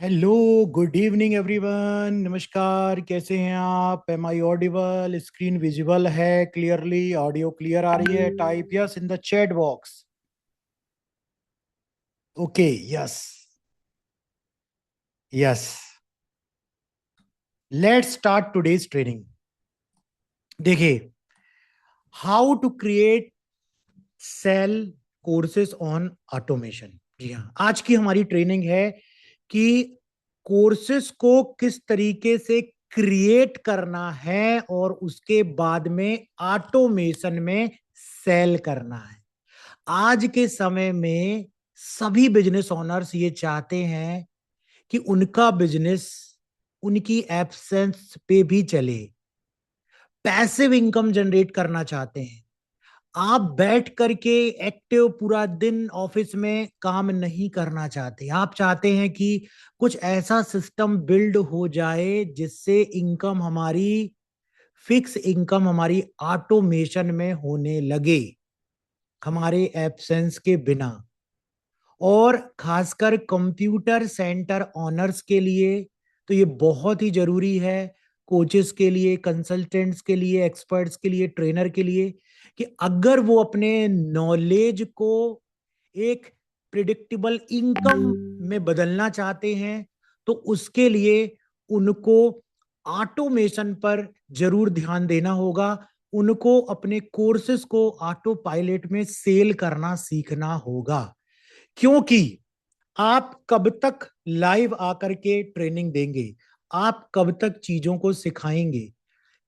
Hello, good evening everyone. नमस्कार, कैसे हैं आप? Am I audible? Screen visible है क्लियरली? ऑडियो क्लियर आ रही है? Type yes in the chat box. Okay, yes. Yes, let's start today's training. देखिए, how to create sell courses on automation. जी हाँ, आज की हमारी ट्रेनिंग है कि कोर्सेज को किस तरीके से क्रिएट करना है और उसके बाद में ऑटोमेशन में सेल करना है। आज के समय में सभी बिजनेस ओनर्स ये चाहते हैं कि उनका बिजनेस उनकी एब्सेंस पे भी चले, पैसिव इनकम जनरेट करना चाहते हैं। आप बैठ करके एक्टिव पूरा दिन ऑफिस में काम नहीं करना चाहते। आप चाहते हैं कि कुछ ऐसा सिस्टम बिल्ड हो जाए जिससे इनकम हमारी, फिक्स इनकम हमारी ऑटोमेशन में होने लगे, हमारे एब्सेंस के बिना। और खासकर कंप्यूटर सेंटर ऑनर्स के लिए तो ये बहुत ही जरूरी है। कोचेस के लिए, कंसल्टेंट्स के लिए, एक्सपर्ट्स के लिए, ट्रेनर के लिए, कि अगर वो अपने नॉलेज को एक प्रिडिक्टेबल इनकम में बदलना चाहते हैं तो उसके लिए उनको ऑटोमेशन पर जरूर ध्यान देना होगा। उनको अपने कोर्सेज को ऑटो पायलट में सेल करना सीखना होगा। क्योंकि आप कब तक लाइव आकर के ट्रेनिंग देंगे, आप कब तक चीजों को सिखाएंगे,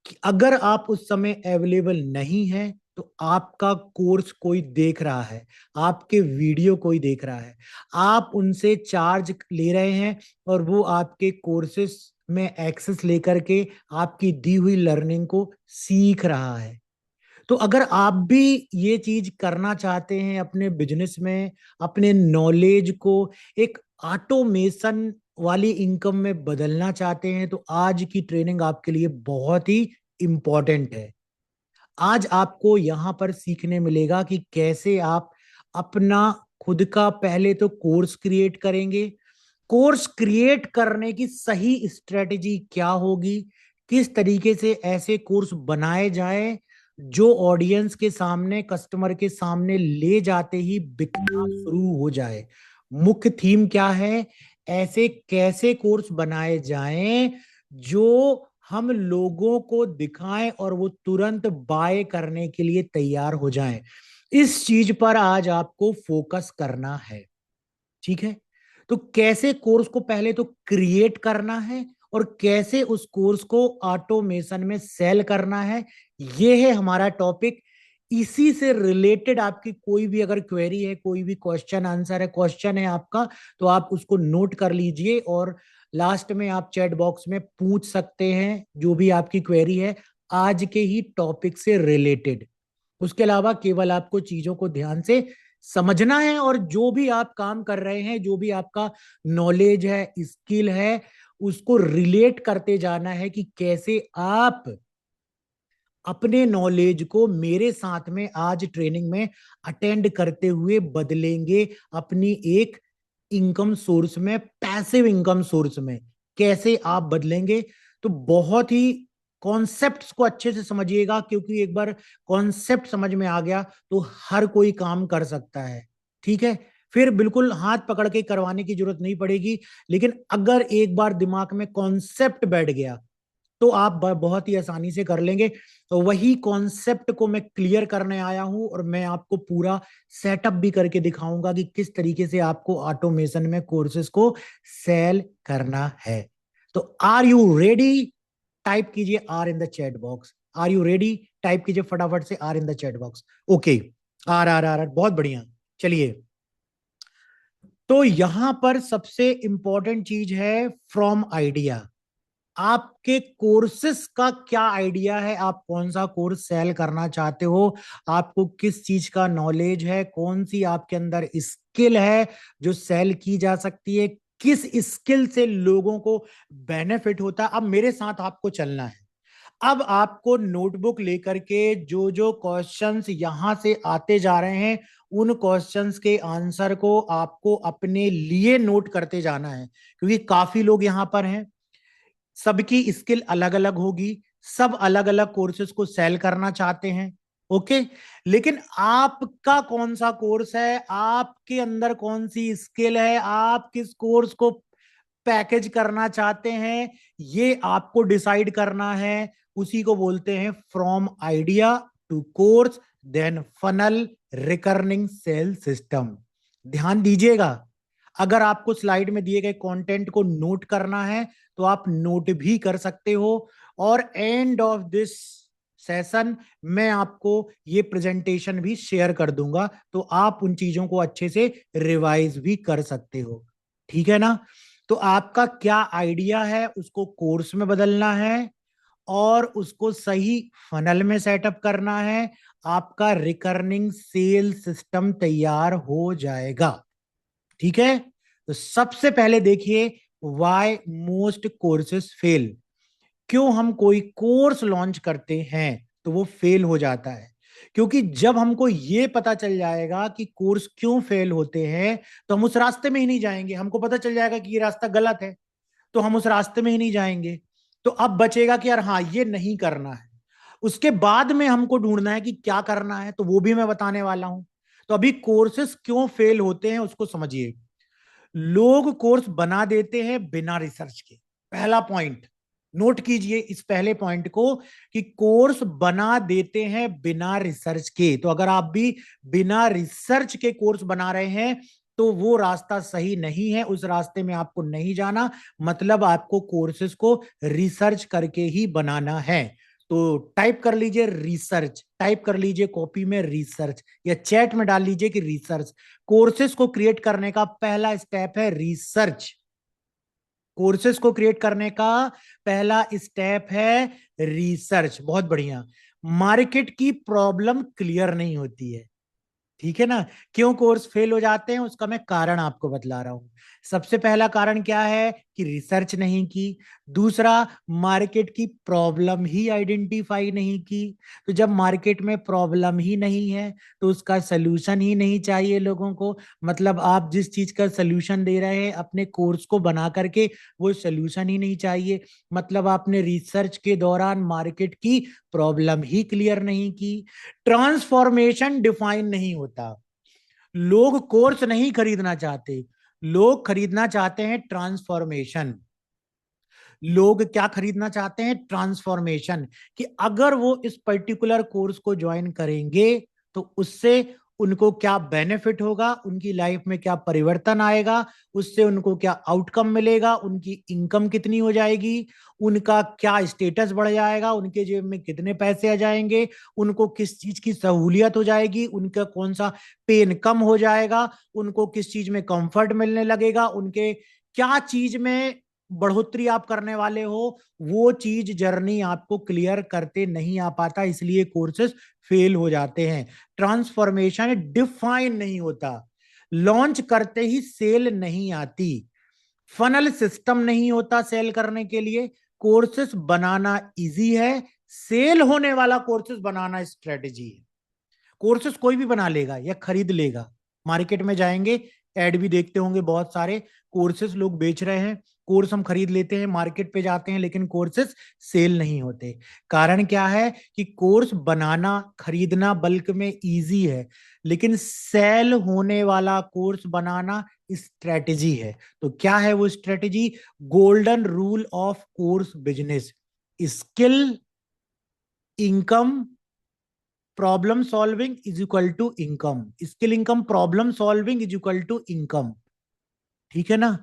कि अगर आप उस समय अवेलेबल नहीं है तो आपका कोर्स कोई देख रहा है, आपके वीडियो कोई देख रहा है, आप उनसे चार्ज ले रहे हैं और वो आपके कोर्सेस में एक्सेस लेकर के आपकी दी हुई लर्निंग को सीख रहा है। तो अगर आप भी ये चीज करना चाहते हैं अपने बिजनेस में, अपने नॉलेज को एक ऑटोमेशन वाली इनकम में बदलना चाहते हैं, तो आज की ट्रेनिंग आपके लिए बहुत ही इंपॉर्टेंट है। आज आपको यहां पर सीखने मिलेगा कि कैसे आप अपना खुद का पहले तो कोर्स क्रिएट करेंगे, कोर्स क्रिएट करने की सही स्ट्रेटेजी क्या होगी, किस तरीके से ऐसे कोर्स बनाए जाएं जो ऑडियंस के सामने, कस्टमर के सामने ले जाते ही बिकना शुरू हो जाए। मुख्य थीम क्या है, ऐसे कैसे कोर्स बनाए जाएं जो हम लोगों को दिखाएं और वो तुरंत बाय करने के लिए तैयार हो जाएं। इस चीज पर आज आपको फोकस करना है। ठीक है? तो कैसे कोर्स को पहले तो क्रिएट करना है और कैसे उस कोर्स को ऑटोमेशन में सेल करना है, ये है हमारा टॉपिक। इसी से रिलेटेड आपकी कोई भी अगर क्वेरी है, कोई भी क्वेश्चन आंसर है, क्वेश्चन है आपका, तो आप उसको नोट कर लीजिए और लास्ट में आप चैट बॉक्स में पूछ सकते हैं जो भी आपकी क्वेरी है आज के ही टॉपिक से रिलेटेड। उसके अलावा केवल आपको चीजों को ध्यान से समझना है और जो भी आप काम कर रहे हैं, जो भी आपका नॉलेज है, स्किल है, उसको रिलेट करते जाना है कि कैसे आप अपने नॉलेज को मेरे साथ में आज ट्रेनिंग में अटेंड करते हुए बदलेंगे अपनी एक इनकम सोर्स में, पैसिव इनकम सोर्स में। कैसे आप बदलेंगे? तो बहुत ही कॉन्सेप्ट्स को अच्छे से समझिएगा, क्योंकि एक बार कॉन्सेप्ट समझ में आ गया तो हर कोई काम कर सकता है। ठीक है? फिर बिल्कुल हाथ पकड़ के करवाने की जरूरत नहीं पड़ेगी। लेकिन अगर एक बार दिमाग में कॉन्सेप्ट बैठ गया तो आप बहुत ही आसानी से कर लेंगे। तो वही कॉन्सेप्ट को मैं क्लियर करने आया हूं और मैं आपको पूरा सेटअप भी करके दिखाऊंगा कि किस तरीके से आपको ऑटोमेशन में कोर्सेज को सेल करना है। तो आर यू रेडी? टाइप कीजिए R in the chat box. Are you ready? Type कीजिए फटाफट से R in the chat box. Okay, R बहुत बढ़िया। चलिए, तो यहां पर सबसे इंपॉर्टेंट चीज है फ्रॉम आइडिया। आपके कोर्सेस का क्या आइडिया है? आप कौन सा कोर्स सेल करना चाहते हो? आपको किस चीज का नॉलेज है? कौन सी आपके अंदर स्किल है जो सेल की जा सकती है? किस स्किल से लोगों को बेनिफिट होता है? अब मेरे साथ आपको चलना है। अब आपको नोटबुक लेकर के जो जो क्वेश्चंस यहां से आते जा रहे हैं उन क्वेश्चंस के आंसर को आपको अपने लिए नोट करते जाना है, क्योंकि काफी लोग यहां पर हैं, सबकी स्किल अलग अलग होगी, सब अलग अलग कोर्सेज को सेल करना चाहते हैं। ओके, लेकिन आपका कौन सा कोर्स है, आपके अंदर कौन सी स्किल है, आप किस कोर्स को पैकेज करना चाहते हैं, ये आपको डिसाइड करना है। उसी को बोलते हैं from idea to course then funnel recurring sale system. ध्यान दीजिएगा, अगर आपको स्लाइड में दिए गए कंटेंट को नोट करना है तो आप नोट भी कर सकते हो, और एंड ऑफ दिस सेशन मैं आपको ये प्रेजेंटेशन भी शेयर कर दूंगा, तो आप उन चीजों को अच्छे से रिवाइज भी कर सकते हो। ठीक है ना? तो आपका क्या आइडिया है, उसको कोर्स में बदलना है और उसको सही फनल में सेटअप करना है, आपका रिकर्निंग सेल सिस्टम तैयार हो जाएगा। ठीक है? तो सबसे पहले देखिए, व्हाई मोस्ट कोर्सेस फेल। क्यों हम कोई कोर्स लॉन्च करते हैं तो वो फेल हो जाता है? क्योंकि जब हमको ये पता चल जाएगा कि कोर्स क्यों फेल होते हैं तो हम उस रास्ते में ही नहीं जाएंगे। हमको पता चल जाएगा कि ये रास्ता गलत है तो हम उस रास्ते में ही नहीं जाएंगे। तो अब बचेगा कि यार हाँ, ये नहीं करना है। उसके बाद में हमको ढूंढना है कि क्या करना है, तो वो भी मैं बताने वाला हूं। तो अभी कोर्सेस क्यों फेल होते हैं उसको समझिए। लोग कोर्स बना देते हैं बिना रिसर्च के। पहला पॉइंट नोट कीजिए, इस पहले पॉइंट को, कि कोर्स बना देते हैं बिना रिसर्च के। तो अगर आप भी बिना रिसर्च के कोर्स बना रहे हैं तो वो रास्ता सही नहीं है, उस रास्ते में आपको नहीं जाना। मतलब आपको कोर्सेज को रिसर्च करके ही बनाना है। तो टाइप कर लीजिए रिसर्च, टाइप कर लीजिए कॉपी में रिसर्च, या चैट में डाल लीजिए कि रिसर्च। कोर्सेज को क्रिएट करने का पहला स्टेप है रिसर्च। कोर्सेज को क्रिएट करने का पहला स्टेप है रिसर्च। बहुत बढ़िया। मार्केट की प्रॉब्लम क्लियर नहीं होती है। ठीक है ना? क्यों कोर्स फेल हो जाते हैं उसका मैं कारण आपको बतला रहा हूं। सबसे पहला कारण क्या है कि रिसर्च नहीं की। दूसरा, मार्केट की प्रॉब्लम ही आइडेंटिफाई नहीं की। तो जब मार्केट में प्रॉब्लम ही नहीं है तो उसका सलूशन ही नहीं चाहिए लोगों को। मतलब आप जिस चीज का सलूशन दे रहे हैं अपने कोर्स को बना करके, वो सलूशन ही नहीं चाहिए। मतलब आपने रिसर्च के दौरान मार्केट की प्रॉब्लम ही क्लियर नहीं की। ट्रांसफॉर्मेशन डिफाइन नहीं होता। लोग कोर्स नहीं खरीदना चाहते, लोग खरीदना चाहते हैं ट्रांसफॉर्मेशन। लोग क्या खरीदना चाहते हैं? ट्रांसफॉर्मेशन। कि अगर वो इस पर्टिकुलर कोर्स को ज्वाइन करेंगे तो उससे उनको क्या बेनिफिट होगा, उनकी लाइफ में क्या परिवर्तन आएगा, उससे उनको क्या आउटकम मिलेगा, उनकी इनकम कितनी हो जाएगी, उनका क्या स्टेटस बढ़ जाएगा, उनके जेब में कितने पैसे आ जाएंगे, उनको किस चीज की सहूलियत हो जाएगी, उनका कौन सा पेन कम हो जाएगा, उनको किस चीज में कंफर्ट मिलने लगेगा, उनके क्या चीज में बढ़ोतरी आप करने वाले हो, वो चीज जर्नी आपको क्लियर करते नहीं आ पाता, इसलिए कोर्सेस फेल हो जाते हैं। ट्रांसफॉर्मेशन डिफाइन नहीं होता, लॉन्च करते ही सेल नहीं आती, फनल सिस्टम नहीं होता सेल करने के लिए। कोर्सेस बनाना इजी है, सेल होने वाला कोर्सेस बनाना स्ट्रेटेजी है। कोर्सेस कोई भी बना लेगा या खरीद लेगा। मार्केट में जाएंगे, एड भी देखते होंगे, बहुत सारे कोर्सेस लोग बेच रहे हैं। कोर्स हम खरीद लेते हैं, मार्केट पे जाते हैं, लेकिन कोर्सेस सेल नहीं होते। कारण क्या है कि कोर्स बनाना, खरीदना बल्क में इजी है, लेकिन सेल होने वाला कोर्स बनाना स्ट्रेटेजी है। तो क्या है वो strategy? Golden rule of course business: skill, income, problem solving is equal to income. Skill, income, problem solving is equal to income. ठीक है ना?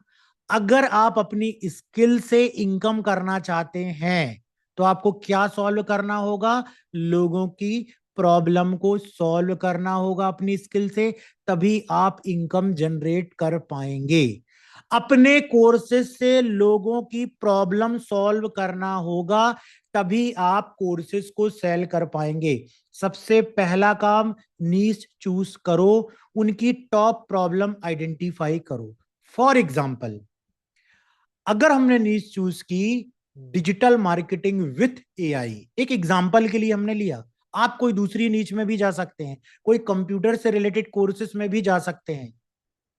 अगर आप अपनी स्किल से इनकम करना चाहते हैं तो आपको क्या सॉल्व करना होगा? लोगों की प्रॉब्लम को सॉल्व करना होगा अपनी स्किल से, तभी आप इनकम जनरेट कर पाएंगे। अपने कोर्सेज से लोगों की प्रॉब्लम सॉल्व करना होगा, तभी आप कोर्सेज को सेल कर पाएंगे। सबसे पहला काम, नीश चूज करो, उनकी टॉप प्रॉब्लम आइडेंटिफाई करो। फॉर एग्जाम्पल, अगर हमने नीश चूज की डिजिटल मार्केटिंग विथ एआई, एक एग्जांपल के लिए हमने लिया। आप कोई दूसरी नीच में भी जा सकते हैं, कोई कंप्यूटर से रिलेटेड कोर्सेज में भी जा सकते हैं,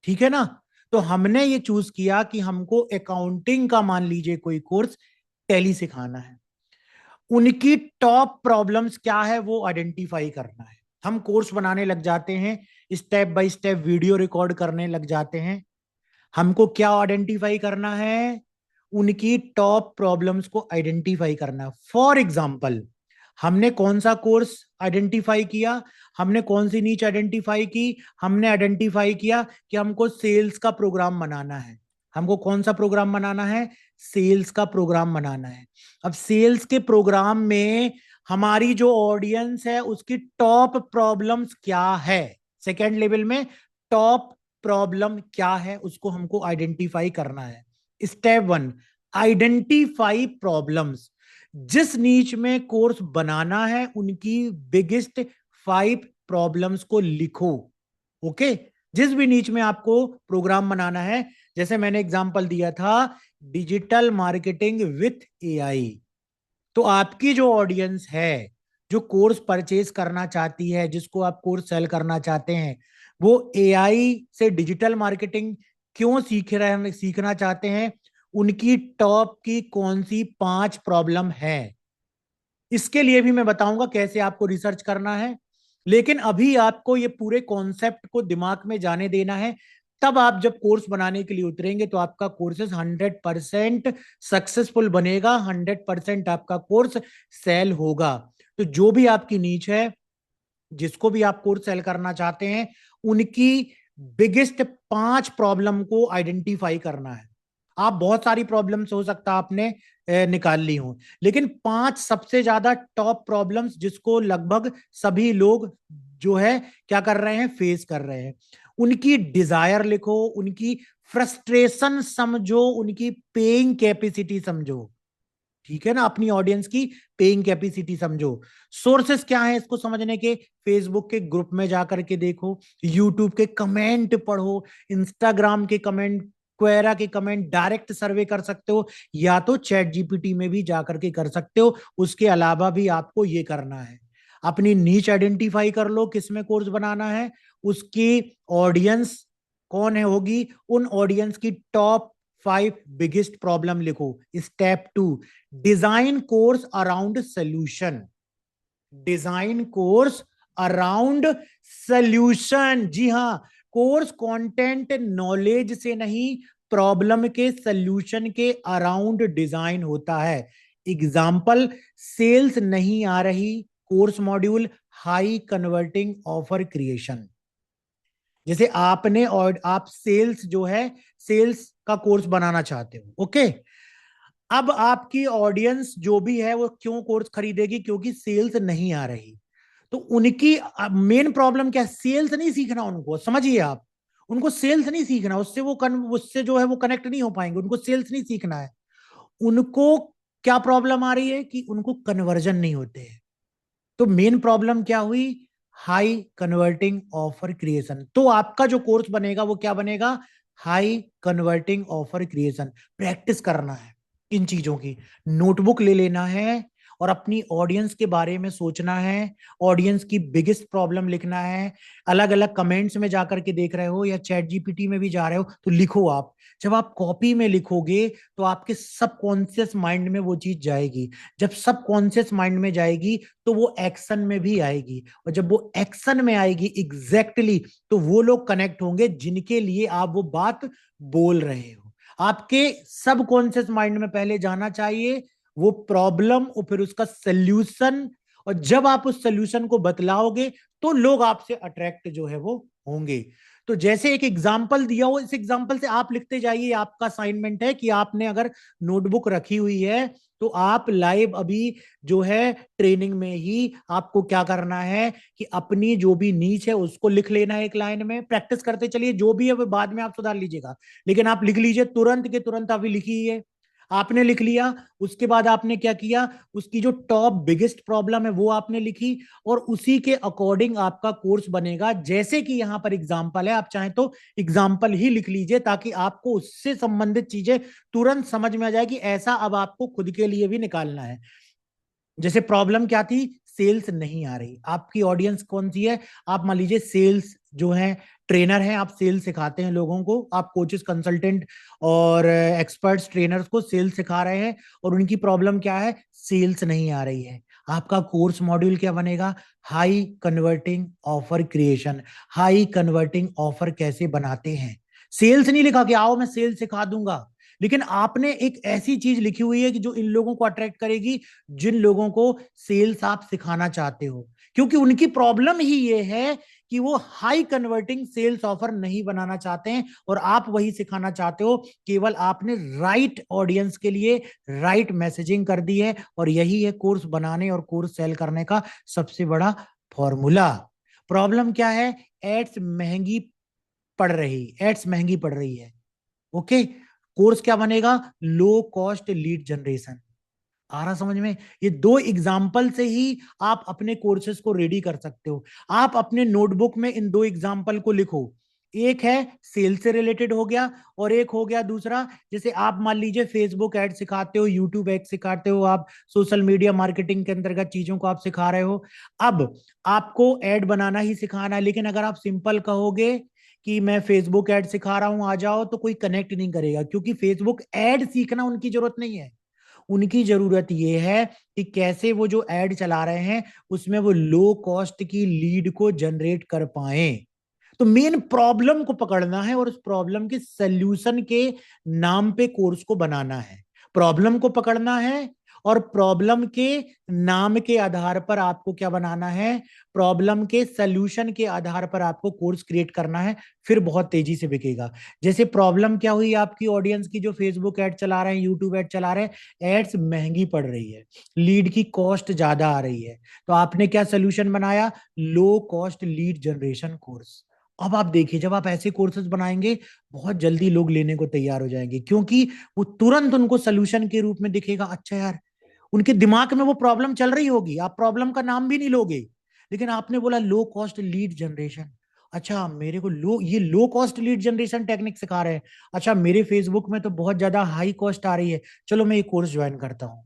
ठीक है ना। तो हमने ये चूज किया कि हमको अकाउंटिंग का मान लीजिए कोई कोर्स टैली सिखाना है, उनकी टॉप प्रॉब्लम्स क्या है वो आइडेंटिफाई करना है। हम कोर्स बनाने लग जाते हैं, step by step video record करने लग जाते हैं। हमको क्या आइडेंटिफाई करना है, उनकी टॉप प्रॉब्लम्स को आइडेंटिफाई करना। फॉर एग्जाम्पल, हमने कौन सा कोर्स आइडेंटिफाई किया, हमने कौन सी नीच आइडेंटिफाई की, हमने आइडेंटिफाई किया कि हमको सेल्स का प्रोग्राम बनाना है। हमको कौन सा प्रोग्राम बनाना है, सेल्स का प्रोग्राम बनाना है। अब सेल्स के प्रोग्राम में हमारी जो ऑडियंस है उसकी टॉप प्रॉब्लम्स क्या है, सेकेंड लेवल में टॉप प्रॉब्लम क्या है उसको हमको आइडेंटिफाई करना है। Step one, identify problems. जिस नीच में कोर्स बनाना है उनकी बिगेस्ट 5 प्रॉब्लम्स को लिखो। ओके, जिस भी नीच में आपको प्रोग्राम बनाना है, जैसे मैंने एग्जांपल दिया था डिजिटल मार्केटिंग विथ एआई, तो आपकी जो ऑडियंस है, जो कोर्स परचेज करना चाहती है, जिसको आप कोर्स सेल करना चाहते हैं, वो एआई से डिजिटल मार्केटिंग क्यों सीखना चाहते हैं, उनकी टॉप की कौन सी 5 प्रॉब्लम है। इसके लिए भी मैं बताऊंगा कैसे आपको रिसर्च करना है, लेकिन अभी आपको ये पूरे कॉन्सेप्ट को दिमाग में जाने देना है। तब आप जब कोर्स बनाने के लिए उतरेंगे तो आपका कोर्सेज 100% सक्सेसफुल बनेगा, 100% आपका कोर्स सेल होगा। तो जो भी आपकी नीच है, जिसको भी आप कोर्स सेल करना चाहते हैं, उनकी बिगेस्ट 5 प्रॉब्लम को आइडेंटिफाई करना है। आप बहुत सारी प्रॉब्लम्स हो सकता है आपने निकाल ली हो, लेकिन 5 सबसे ज्यादा टॉप प्रॉब्लम्स जिसको लगभग सभी लोग जो है क्या कर रहे हैं, फेस कर रहे हैं, उनकी डिजायर लिखो, उनकी फ्रस्ट्रेशन समझो, उनकी पेइंग कैपेसिटी समझो, ठीक है ना, अपनी ऑडियंस की पेइंग कैपेसिटी समझो। सोर्सेस क्या है इसको समझने के, फेसबुक के ग्रुप में जाकर के देखो, यूट्यूब के कमेंट पढ़ो, इंस्टाग्राम के कमेंट, क्वेरा के कमेंट, डायरेक्ट सर्वे कर सकते हो, या तो चैट जीपीटी में भी जाकर के कर सकते हो। उसके अलावा भी आपको ये करना है, अपनी नीच आइडेंटिफाई कर लो किसमें कोर्स बनाना है, उसकी ऑडियंस कौन है होगी, उन ऑडियंस की टॉप 5 बिगेस्ट प्रॉब्लम लिखो। Step 2, design course around solution. Design course around solution, जी हां, कोर्स कंटेंट नॉलेज से नहीं, प्रॉब्लम के सोल्यूशन के अराउंड डिजाइन होता है। एग्जाम्पल, सेल्स नहीं आ रही, course module high converting offer creation. जैसे आपने और आप सेल्स जो है, सेल्स का कोर्स बनाना चाहते हो, ओके। अब आपकी ऑडियंस जो भी है वो क्यों कोर्स खरीदेगी, क्योंकि सेल्स नहीं आ रही। तो उनकी मेन प्रॉब्लम क्या है, सेल्स नहीं सीखना उनको, समझिए आप, उनको सेल्स नहीं सीखना, उससे जो है वो कनेक्ट नहीं हो पाएंगे, उनको सेल्स नहीं सीखना है। उनको क्या प्रॉब्लम आ रही है कि उनको कन्वर्जन नहीं होते हैं। तो मेन प्रॉब्लम क्या हुई, हाई कन्वर्टिंग ऑफर क्रिएशन। तो आपका जो कोर्स बनेगा वो क्या बनेगा, high converting offer creation. Practice करना है इन चीजों की, नोटबुक ले लेना है और अपनी ऑडियंस के बारे में सोचना है, ऑडियंस की बिगेस्ट प्रॉब्लम लिखना है। अलग अलग कमेंट्स में जाकर के देख रहे हो या चैट जीपीटी में भी जा रहे हो तो लिखो आप। जब आप कॉपी में लिखोगे तो आपके सबकॉन्शियस माइंड में वो चीज जाएगी, जब सबकॉन्शियस माइंड में जाएगी तो वो एक्शन में भी आएगी, और जब वो एक्शन में आएगी एग्जैक्टली तो वो लोग कनेक्ट होंगे जिनके लिए आप वो बात बोल रहे हो। आपके सबकॉन्शियस माइंड में पहले जाना चाहिए वो प्रॉब्लम और फिर उसका सल्यूशन, और जब आप उस सल्यूशन को बतलाओगे तो लोग आपसे अट्रैक्ट जो है वो होंगे। तो जैसे एक एग्जाम्पल दिया हो, इस एग्जाम्पल से आप लिखते जाइए। आपका असाइनमेंट है कि आपने अगर नोटबुक रखी हुई है तो आप लाइव अभी जो है ट्रेनिंग में ही आपको क्या करना है कि अपनी जो भी नीच है उसको लिख लेना है, एक लाइन में प्रैक्टिस करते चलिए, जो भी है वो बाद में आप सुधार लीजिएगा, लेकिन आप लिख लीजिए तुरंत के तुरंत अभी लिखिए। आपने लिख लिया, उसके बाद आपने क्या किया, उसकी जो टॉप बिगेस्ट प्रॉब्लम है वो आपने लिखी, और उसी के अकॉर्डिंग आपका कोर्स बनेगा। जैसे कि यहां पर एग्जाम्पल है, आप चाहें तो एग्जाम्पल ही लिख लीजिए, ताकि आपको उससे संबंधित चीजें तुरंत समझ में आ जाए कि ऐसा अब आपको खुद के लिए भी निकालना है। जैसे प्रॉब्लम क्या थी, सेल्स नहीं आ रही। आपकी ऑडियंस कौन सी है, आप मान लीजिए सेल्स जो है, ट्रेनर हैं, आप सेल्स सिखाते हैं लोगों को, आप कोचेस कंसल्टेंट और एक्सपर्ट्स ट्रेनर्स को सेल्स सिखा रहे हैं, और उनकी प्रॉब्लम क्या है, सेल्स नहीं आ रही है। आपका कोर्स मॉड्यूल क्या बनेगा, high converting offer creation. High converting offer कैसे बनाते हैं। सेल्स नहीं लिखा कि आओ मैं सेल्स सिखा दूंगा, लेकिन आपने एक ऐसी चीज लिखी हुई है कि जो इन लोगों को अट्रैक्ट करेगी, जिन लोगों को सेल्स आप सिखाना चाहते हो, क्योंकि उनकी प्रॉब्लम ही ये है कि वो हाई कन्वर्टिंग सेल्स ऑफर नहीं बनाना चाहते हैं, और आप वही सिखाना चाहते हो। केवल आपने राइट ऑडियंस के लिए राइट मैसेजिंग कर दी है, और यही है कोर्स बनाने और कोर्स सेल करने का सबसे बड़ा फॉर्मूला। प्रॉब्लम क्या है, एड्स महंगी पड़ रही है। ओके, कोर्स क्या बनेगा, लो कॉस्ट लीड जनरेशन। आ रहा समझ में, ये दो एग्जाम्पल से ही आप अपने कोर्सेज को रेडी कर सकते हो। आप अपने नोटबुक में इन दो एग्जाम्पल को लिखो, एक है सेल से रिलेटेड हो गया, और एक हो गया दूसरा, जैसे आप मान लीजिए फेसबुक एड सिखाते हो, यूट्यूब एड सिखाते हो, आप सोशल मीडिया मार्केटिंग के अंतर्गत चीजों को आप सिखा रहे हो। अब आपको एड बनाना ही सिखाना है, लेकिन अगर आप सिंपल कहोगे कि मैं फेसबुक एड सिखा रहा हूं आ जाओ, तो कोई कनेक्ट नहीं करेगा, क्योंकि फेसबुक एड सीखना उनकी जरूरत नहीं है। उनकी जरूरत यह है कि कैसे वो जो एड चला रहे हैं उसमें वो लो कॉस्ट की लीड को जनरेट कर पाए। तो मेन प्रॉब्लम को पकड़ना है, और उस प्रॉब्लम के सल्यूशन के नाम पे कोर्स को बनाना है। प्रॉब्लम को पकड़ना है, और प्रॉब्लम के नाम के आधार पर आपको क्या बनाना है, प्रॉब्लम के सल्यूशन के आधार पर आपको कोर्स क्रिएट करना है। फिर बहुत तेजी से बिकेगा। जैसे प्रॉब्लम क्या हुई आपकी ऑडियंस की, जो फेसबुक ऐड चला रहे हैं, यूट्यूब ऐड चला रहे हैं, एड्स महंगी पड़ रही है, लीड की कॉस्ट ज्यादा आ रही है। तो आपने क्या सोल्यूशन बनाया, low cost lead generation course. अब आप देखिए, जब आप ऐसे कोर्सेज बनाएंगे, बहुत जल्दी लोग लेने को तैयार हो जाएंगे, क्योंकि वो तुरंत उनको सोल्यूशन के रूप में दिखेगा। अच्छा यार, उनके दिमाग में वो प्रॉब्लम चल रही होगी, आप प्रॉब्लम का नाम भी नहीं लोगे, लेकिन आपने बोला लो कॉस्ट लीड जनरेशन। अच्छा, मेरे को low cost lead generation technique सिखा रहे हैं। अच्छा, मेरे फेसबुक में तो बहुत ज्यादा हाई कॉस्ट आ रही है, चलो मैं ये कोर्स ज्वाइन करता हूँ।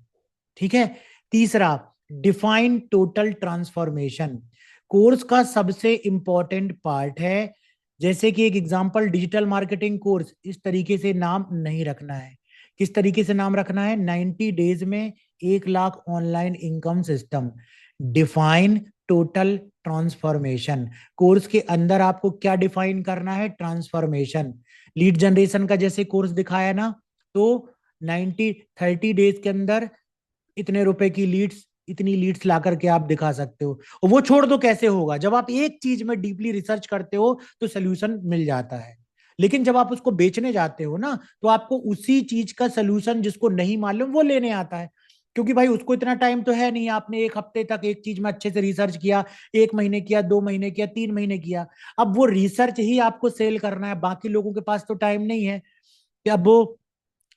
ठीक है। तीसरा, डिफाइन टोटल ट्रांसफॉर्मेशन। कोर्स का सबसे इंपॉर्टेंट पार्ट है। जैसे कि एक एग्जांपल, डिजिटल मार्केटिंग कोर्स, इस तरीके से नाम नहीं रखना है। किस तरीके से नाम रखना है, 90 डेज में 1 lakh online income system. Define total transformation. Course के अंदर आपको क्या डिफाइन करना है, ट्रांसफॉर्मेशन। लीड जनरेशन का जैसे कोर्स दिखाया ना, तो 30 डेज के अंदर इतने रुपए की लीड्स, इतनी लीड्स ला करके आप दिखा सकते हो। और वो छोड़ दो, कैसे होगा, जब आप एक चीज में डीपली रिसर्च करते हो तो सोल्यूशन मिल जाता है। लेकिन जब आप उसको बेचने जाते हो ना, तो आपको उसी चीज का सोल्यूशन जिसको नहीं मालूम वो लेने आता है, क्योंकि भाई उसको इतना टाइम तो है नहीं। आपने एक हफ्ते तक एक चीज में अच्छे से रिसर्च किया, 1 महीने किया, 2 महीने किया, 3 महीने किया, अब वो रिसर्च ही आपको सेल करना है, बाकी लोगों के पास तो टाइम नहीं है कि अब वो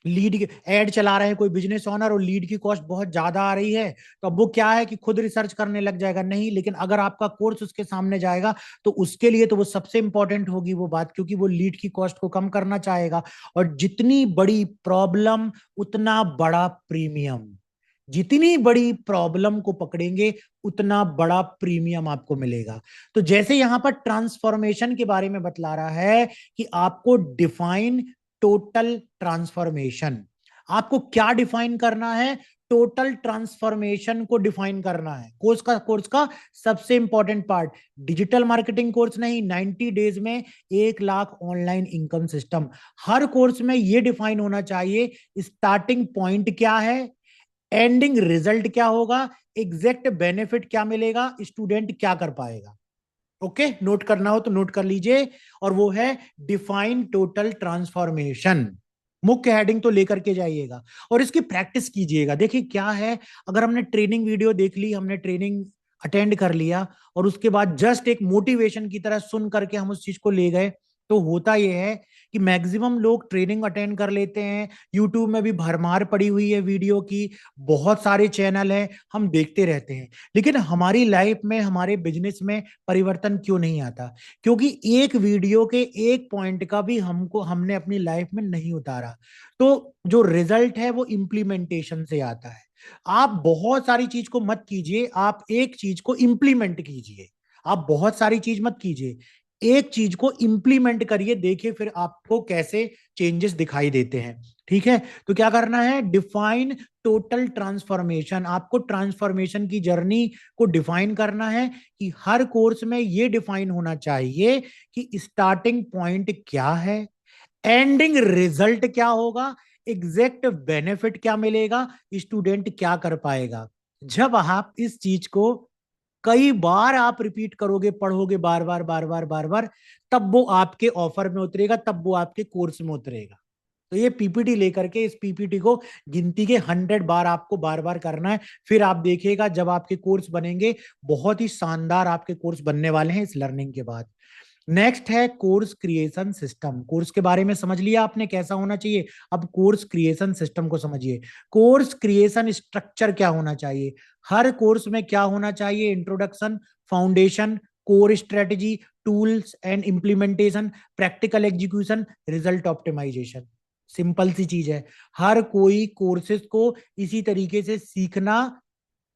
लीड एड चला रहे हैं कोई बिजनेस ओनर, और लीड की कॉस्ट बहुत ज्यादा आ रही है, तो अब वो क्या है कि खुद रिसर्च करने लग जाएगा, नहीं। लेकिन अगर आपका कोर्स उसके सामने जाएगा, तो उसके लिए तो वो सबसे इंपॉर्टेंट होगी वो बात, क्योंकि वो लीड की कॉस्ट को कम करना चाहेगा। और जितनी बड़ी प्रॉब्लम उतना बड़ा प्रीमियम। जितनी बड़ी प्रॉब्लम को पकड़ेंगे, उतना बड़ा प्रीमियम आपको मिलेगा। तो जैसे यहां पर ट्रांसफॉर्मेशन के बारे में बतला रहा है कि आपको डिफाइन टोटल ट्रांसफॉर्मेशन। आपको क्या डिफाइन करना है, टोटल ट्रांसफॉर्मेशन को डिफाइन करना है। कोर्स का सबसे important part, digital marketing course नहीं, 90 डेज में 1 लाख ऑनलाइन इनकम सिस्टम। हर कोर्स में यह डिफाइन होना चाहिए, स्टार्टिंग पॉइंट क्या है, एंडिंग रिजल्ट क्या होगा, एग्जैक्ट बेनिफिट क्या मिलेगा, स्टूडेंट क्या कर पाएगा। ओके, नोट करना हो तो नोट कर लीजिए। और वो है डिफाइन टोटल ट्रांसफॉर्मेशन। मुख्य हेडिंग तो लेकर के जाइएगा, और इसकी प्रैक्टिस कीजिएगा। देखिए क्या है, अगर हमने ट्रेनिंग वीडियो देख ली, हमने ट्रेनिंग अटेंड कर लिया, और उसके बाद जस्ट एक मोटिवेशन की तरह सुन करके हम उस चीज को ले गए, तो होता यह है कि मैक्सिमम लोग ट्रेनिंग अटेंड कर लेते हैं, यूट्यूब में भी भरमार पड़ी हुई है वीडियो की, बहुत सारे चैनल हैं, हम देखते रहते हैं, लेकिन हमारी लाइफ में, हमारे बिजनेस में परिवर्तन क्यों नहीं आता? क्योंकि एक वीडियो के एक पॉइंट का भी हमने अपनी लाइफ में नहीं उतारा। तो जो रिजल्ट है वो इम्प्लीमेंटेशन से आता है। आप बहुत सारी चीज को मत कीजिए, आप एक चीज को इम्प्लीमेंट कीजिए। आप बहुत सारी चीज मत कीजिए, एक चीज को इंप्लीमेंट करिए, देखिए फिर आपको कैसे चेंजेस दिखाई देते हैं। ठीक है, तो क्या करना है? Define total transformation. आपको ट्रांसफॉर्मेशन की जर्नी को डिफाइन करना है कि हर कोर्स में ये डिफाइन होना चाहिए कि स्टार्टिंग पॉइंट क्या है, एंडिंग रिजल्ट क्या होगा, एग्जैक्ट बेनिफिट क्या मिलेगा, स्टूडेंट क्या कर पाएगा। जब आप इस चीज को कई बार आप रिपीट करोगे, पढ़ोगे बार बार बार बार बार बार, तब वो आपके ऑफर में उतरेगा, तब वो आपके कोर्स में उतरेगा। तो ये पीपीटी लेकर के, इस पीपीटी को गिनती के 100 बार आपको बार बार करना है। फिर आप देखिएगा जब आपके कोर्स बनेंगे, बहुत ही शानदार आपके कोर्स बनने वाले हैं इस लर्निंग के बाद। नेक्स्ट है कोर्स क्रिएशन सिस्टम। कोर्स के बारे में समझ लिया आपने कैसा होना चाहिए, अब कोर्स क्रिएशन सिस्टम को समझिए। कोर्स क्रिएशन स्ट्रक्चर क्या होना चाहिए? हर कोर्स में क्या होना चाहिए? Introduction, foundation, core strategy, tools and implementation, practical execution, result optimization. Simple सी चीज है, हर कोई कोर्सेज को इसी तरीके से सीखना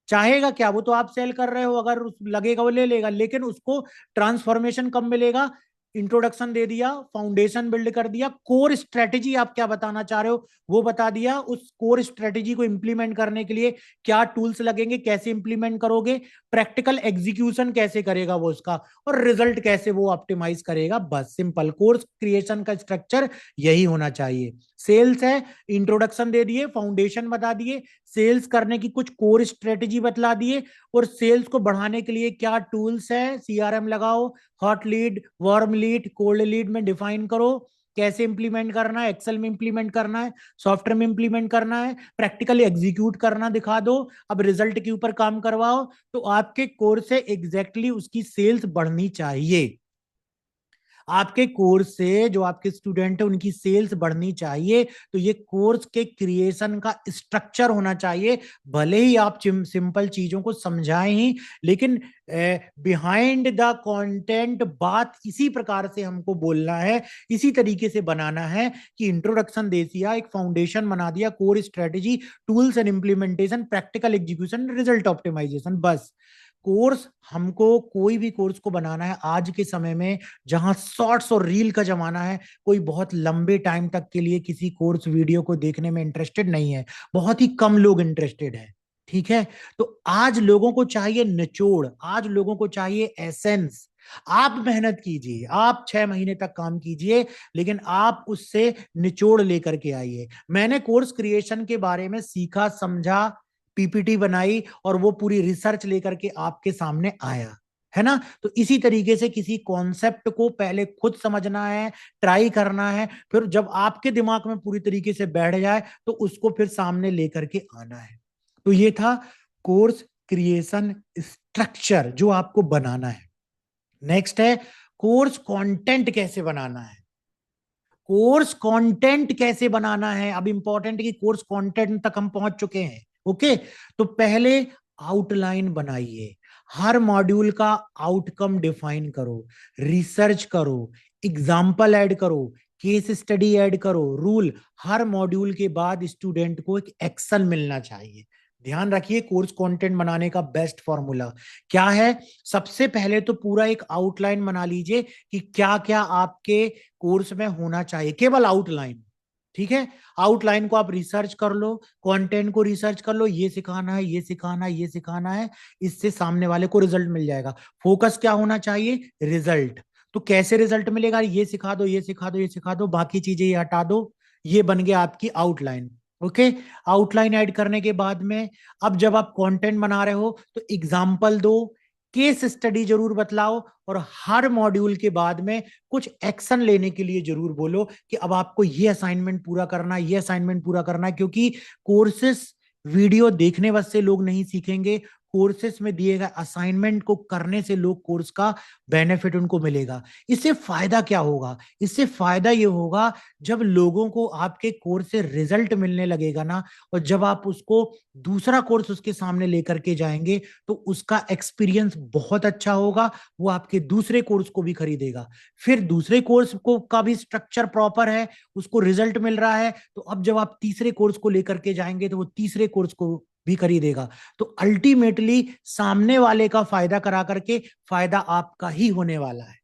चाहेगा। क्या वो तो आप सेल कर रहे हो, अगर लगेगा वो ले लेगा, लेकिन उसको ट्रांसफॉर्मेशन कब मिलेगा? इंट्रोडक्शन दे दिया, फाउंडेशन बिल्ड कर दिया, कोर स्ट्रेटेजी आप क्या बताना चाह रहे हो वो बता दिया, उस कोर स्ट्रेटेजी को इंप्लीमेंट करने के लिए क्या टूल्स लगेंगे, कैसे इंप्लीमेंट करोगे, प्रैक्टिकल एग्जीक्यूशन कैसे करेगा वो उसका, और रिजल्ट कैसे वो ऑप्टिमाइज करेगा। बस सिंपल कोर्स क्रिएशन का स्ट्रक्चर यही होना चाहिए। सेल्स है, इंट्रोडक्शन दे दिए, फाउंडेशन बता दिए, सेल्स करने की कुछ कोर स्ट्रेटेजी बतला दिए, और सेल्स को बढ़ाने के लिए क्या टूल्स है, सीआरएम लगाओ, hot lead, warm lead, cold lead में डिफाइन करो, कैसे इंप्लीमेंट करना है, एक्सेल में इंप्लीमेंट करना है, सॉफ्टवेयर में इंप्लीमेंट करना है, प्रैक्टिकली एग्जीक्यूट करना दिखा दो, अब रिजल्ट के ऊपर काम करवाओ। तो आपके कोर्स से एग्जैक्टली उसकी सेल्स बढ़नी चाहिए। आपके कोर्स से जो आपके स्टूडेंट है उनकी सेल्स बढ़नी चाहिए। तो ये कोर्स के क्रिएशन का स्ट्रक्चर होना चाहिए। भले ही आप सिंपल चीजों को समझाएं ही, लेकिन बिहाइंड द कंटेंट बात इसी प्रकार से हमको बोलना है, इसी तरीके से बनाना है कि इंट्रोडक्शन दे दिया, एक फाउंडेशन बना दिया, core strategy, tools and implementation, practical execution, result optimisation. बस कोर्स, हमको कोई भी कोर्स को बनाना है आज के समय में जहां शॉर्ट्स और रील का जमाना है, कोई बहुत लंबे टाइम तक के लिए किसी कोर्स वीडियो को देखने में इंटरेस्टेड नहीं है, बहुत ही कम लोग इंटरेस्टेड है। ठीक है, तो आज लोगों को चाहिए निचोड़, आज लोगों को चाहिए एसेंस। आप मेहनत कीजिए, आप 6 महीने तक काम कीजिए, लेकिन आप उससे निचोड़ लेकर के आइए। मैंने कोर्स क्रिएशन के बारे में सीखा, समझा, पीपीटी बनाई, और वो पूरी रिसर्च लेकर के आपके सामने आया, है ना? तो इसी तरीके से किसी कॉन्सेप्ट को पहले खुद समझना है, ट्राई करना है, फिर जब आपके दिमाग में पूरी तरीके से बैठ जाए तो उसको फिर सामने लेकर के आना है। तो ये था कोर्स क्रिएशन स्ट्रक्चर जो आपको बनाना है। नेक्स्ट है कोर्स कंटेंट कैसे बनाना है। कोर्स कंटेंट कैसे बनाना है, अब इंपॉर्टेंट कि कोर्स कंटेंट तक हम पहुंच चुके हैं। ओके, तो पहले आउटलाइन बनाइए, हर मॉड्यूल का आउटकम डिफाइन करो, रिसर्च करो, एग्जाम्पल ऐड करो, केस स्टडी ऐड करो, रूल। हर मॉड्यूल के बाद स्टूडेंट को एक एक्शन मिलना चाहिए। ध्यान रखिए, कोर्स कंटेंट बनाने का बेस्ट फॉर्मूला क्या है? सबसे पहले तो पूरा एक आउटलाइन बना लीजिए कि क्या क्या आपके कोर्स में होना चाहिए, केवल आउटलाइन। ठीक है, आउटलाइन को आप रिसर्च कर लो, कंटेंट को रिसर्च कर लो, ये सिखाना है, ये सिखाना है, ये सिखाना है, इससे सामने वाले को रिजल्ट मिल जाएगा। फोकस क्या होना चाहिए? रिजल्ट। तो कैसे रिजल्ट मिलेगा? ये सिखा दो, ये सिखा दो, ये सिखा दो, बाकी चीजें ये हटा दो। ये बन गया आपकी आउटलाइन। ओके, आउटलाइन ऐड करने के बाद में अब जब आप कंटेंट बना रहे हो तो एग्जाम्पल दो, केस स्टडी जरूर बतलाओ, और हर मॉड्यूल के बाद में कुछ एक्शन लेने के लिए जरूर बोलो कि अब आपको ये असाइनमेंट पूरा करना है, ये असाइनमेंट पूरा करना है। क्योंकि कोर्सेस वीडियो देखने बस से लोग नहीं सीखेंगे, कोर्सेस में दिए गए असाइनमेंट को करने से लोग कोर्स का बेनिफिट उनको मिलेगा। इससे फायदा क्या होगा? इससे फायदा ये होगा, जब लोगों को आपके कोर्स से रिजल्ट मिलने लगेगा ना, और जब आप उसको दूसरा कोर्स उसके सामने लेकर के जाएंगे, तो उसका एक्सपीरियंस बहुत अच्छा होगा, वो आपके दूसरे कोर्स को भी खरीदेगा। फिर दूसरे कोर्स को का भी स्ट्रक्चर प्रॉपर है, उसको रिजल्ट मिल रहा है, तो अब जब आप तीसरे कोर्स को लेकर के जाएंगे तो वो तीसरे कोर्स को भी खरीदेगा। तो अल्टीमेटली सामने वाले का फायदा करा करके फायदा आपका ही होने वाला है।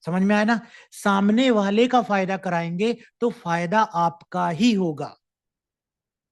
समझ में आया ना? सामने वाले का फायदा कराएंगे तो फायदा आपका ही होगा।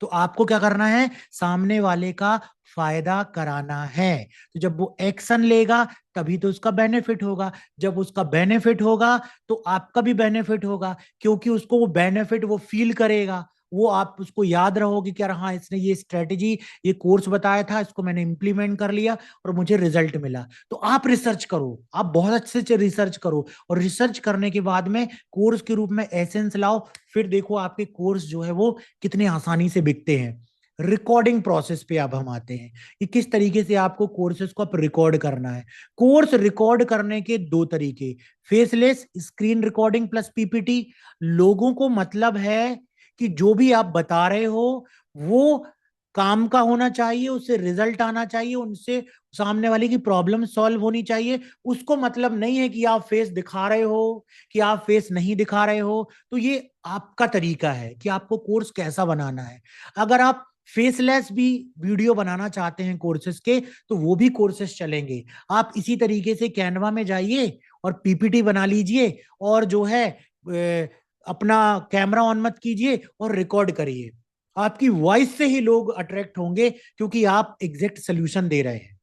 तो आपको क्या करना है? सामने वाले का फायदा कराना है। तो जब वो एक्शन लेगा तभी तो उसका बेनिफिट होगा। जब उसका बेनिफिट होगा तो आपका भी बेनिफिट होगा, क्योंकि उसको वो बेनिफिट वो फील करेगा। वो आप उसको याद रहोगे कि यार हाँ, इसने ये स्ट्रेटेजी, ये कोर्स बताया था, इसको मैंने इंप्लीमेंट कर लिया और मुझे रिजल्ट मिला। तो आप रिसर्च करो, आप बहुत अच्छे से रिसर्च करो, और रिसर्च करने के बाद में कोर्स के रूप में एसेंस लाओ। फिर देखो आपके कोर्स जो है वो कितने आसानी से बिकते हैं। रिकॉर्डिंग प्रोसेस पे अब हम आते हैं कि किस तरीके से आपको कोर्सेज को आप रिकॉर्ड करना है। कोर्स रिकॉर्ड करने के दो तरीके, faceless screen recording plus PPT. लोगों को मतलब है कि जो भी आप बता रहे हो वो काम का होना चाहिए, उससे रिजल्ट आना चाहिए, उनसे सामने वाले की प्रॉब्लम सॉल्व होनी चाहिए। उसको मतलब नहीं है कि आप फेस दिखा रहे हो कि आप फेस नहीं दिखा रहे हो। तो ये आपका तरीका है कि आपको कोर्स कैसा बनाना है। अगर आप फेसलेस भी वीडियो बनाना चाहते हैं कोर्सेज के, तो वो भी कोर्सेज चलेंगे। आप इसी तरीके से कैनवा में जाइए और पीपीटी बना लीजिए, और जो है अपना कैमरा ऑन मत कीजिए और रिकॉर्ड करिए। आपकी वॉइस से ही लोग अट्रैक्ट होंगे, क्योंकि आप एग्जैक्ट सोल्यूशन दे रहे हैं।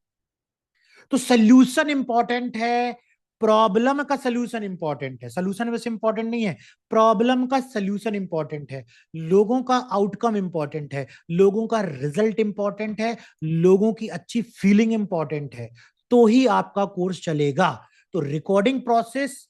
तो सोल्यूशन इंपॉर्टेंट है, प्रॉब्लम का सोल्यूशन इंपॉर्टेंट है। सोल्यूशन वैसे इंपॉर्टेंट नहीं है, प्रॉब्लम का सोल्यूशन इंपॉर्टेंट है। लोगों का आउटकम इंपॉर्टेंट है, लोगों का रिजल्ट इंपॉर्टेंट है, लोगों की अच्छी फीलिंग इंपॉर्टेंट है, तो ही आपका कोर्स चलेगा। तो रिकॉर्डिंग प्रोसेस,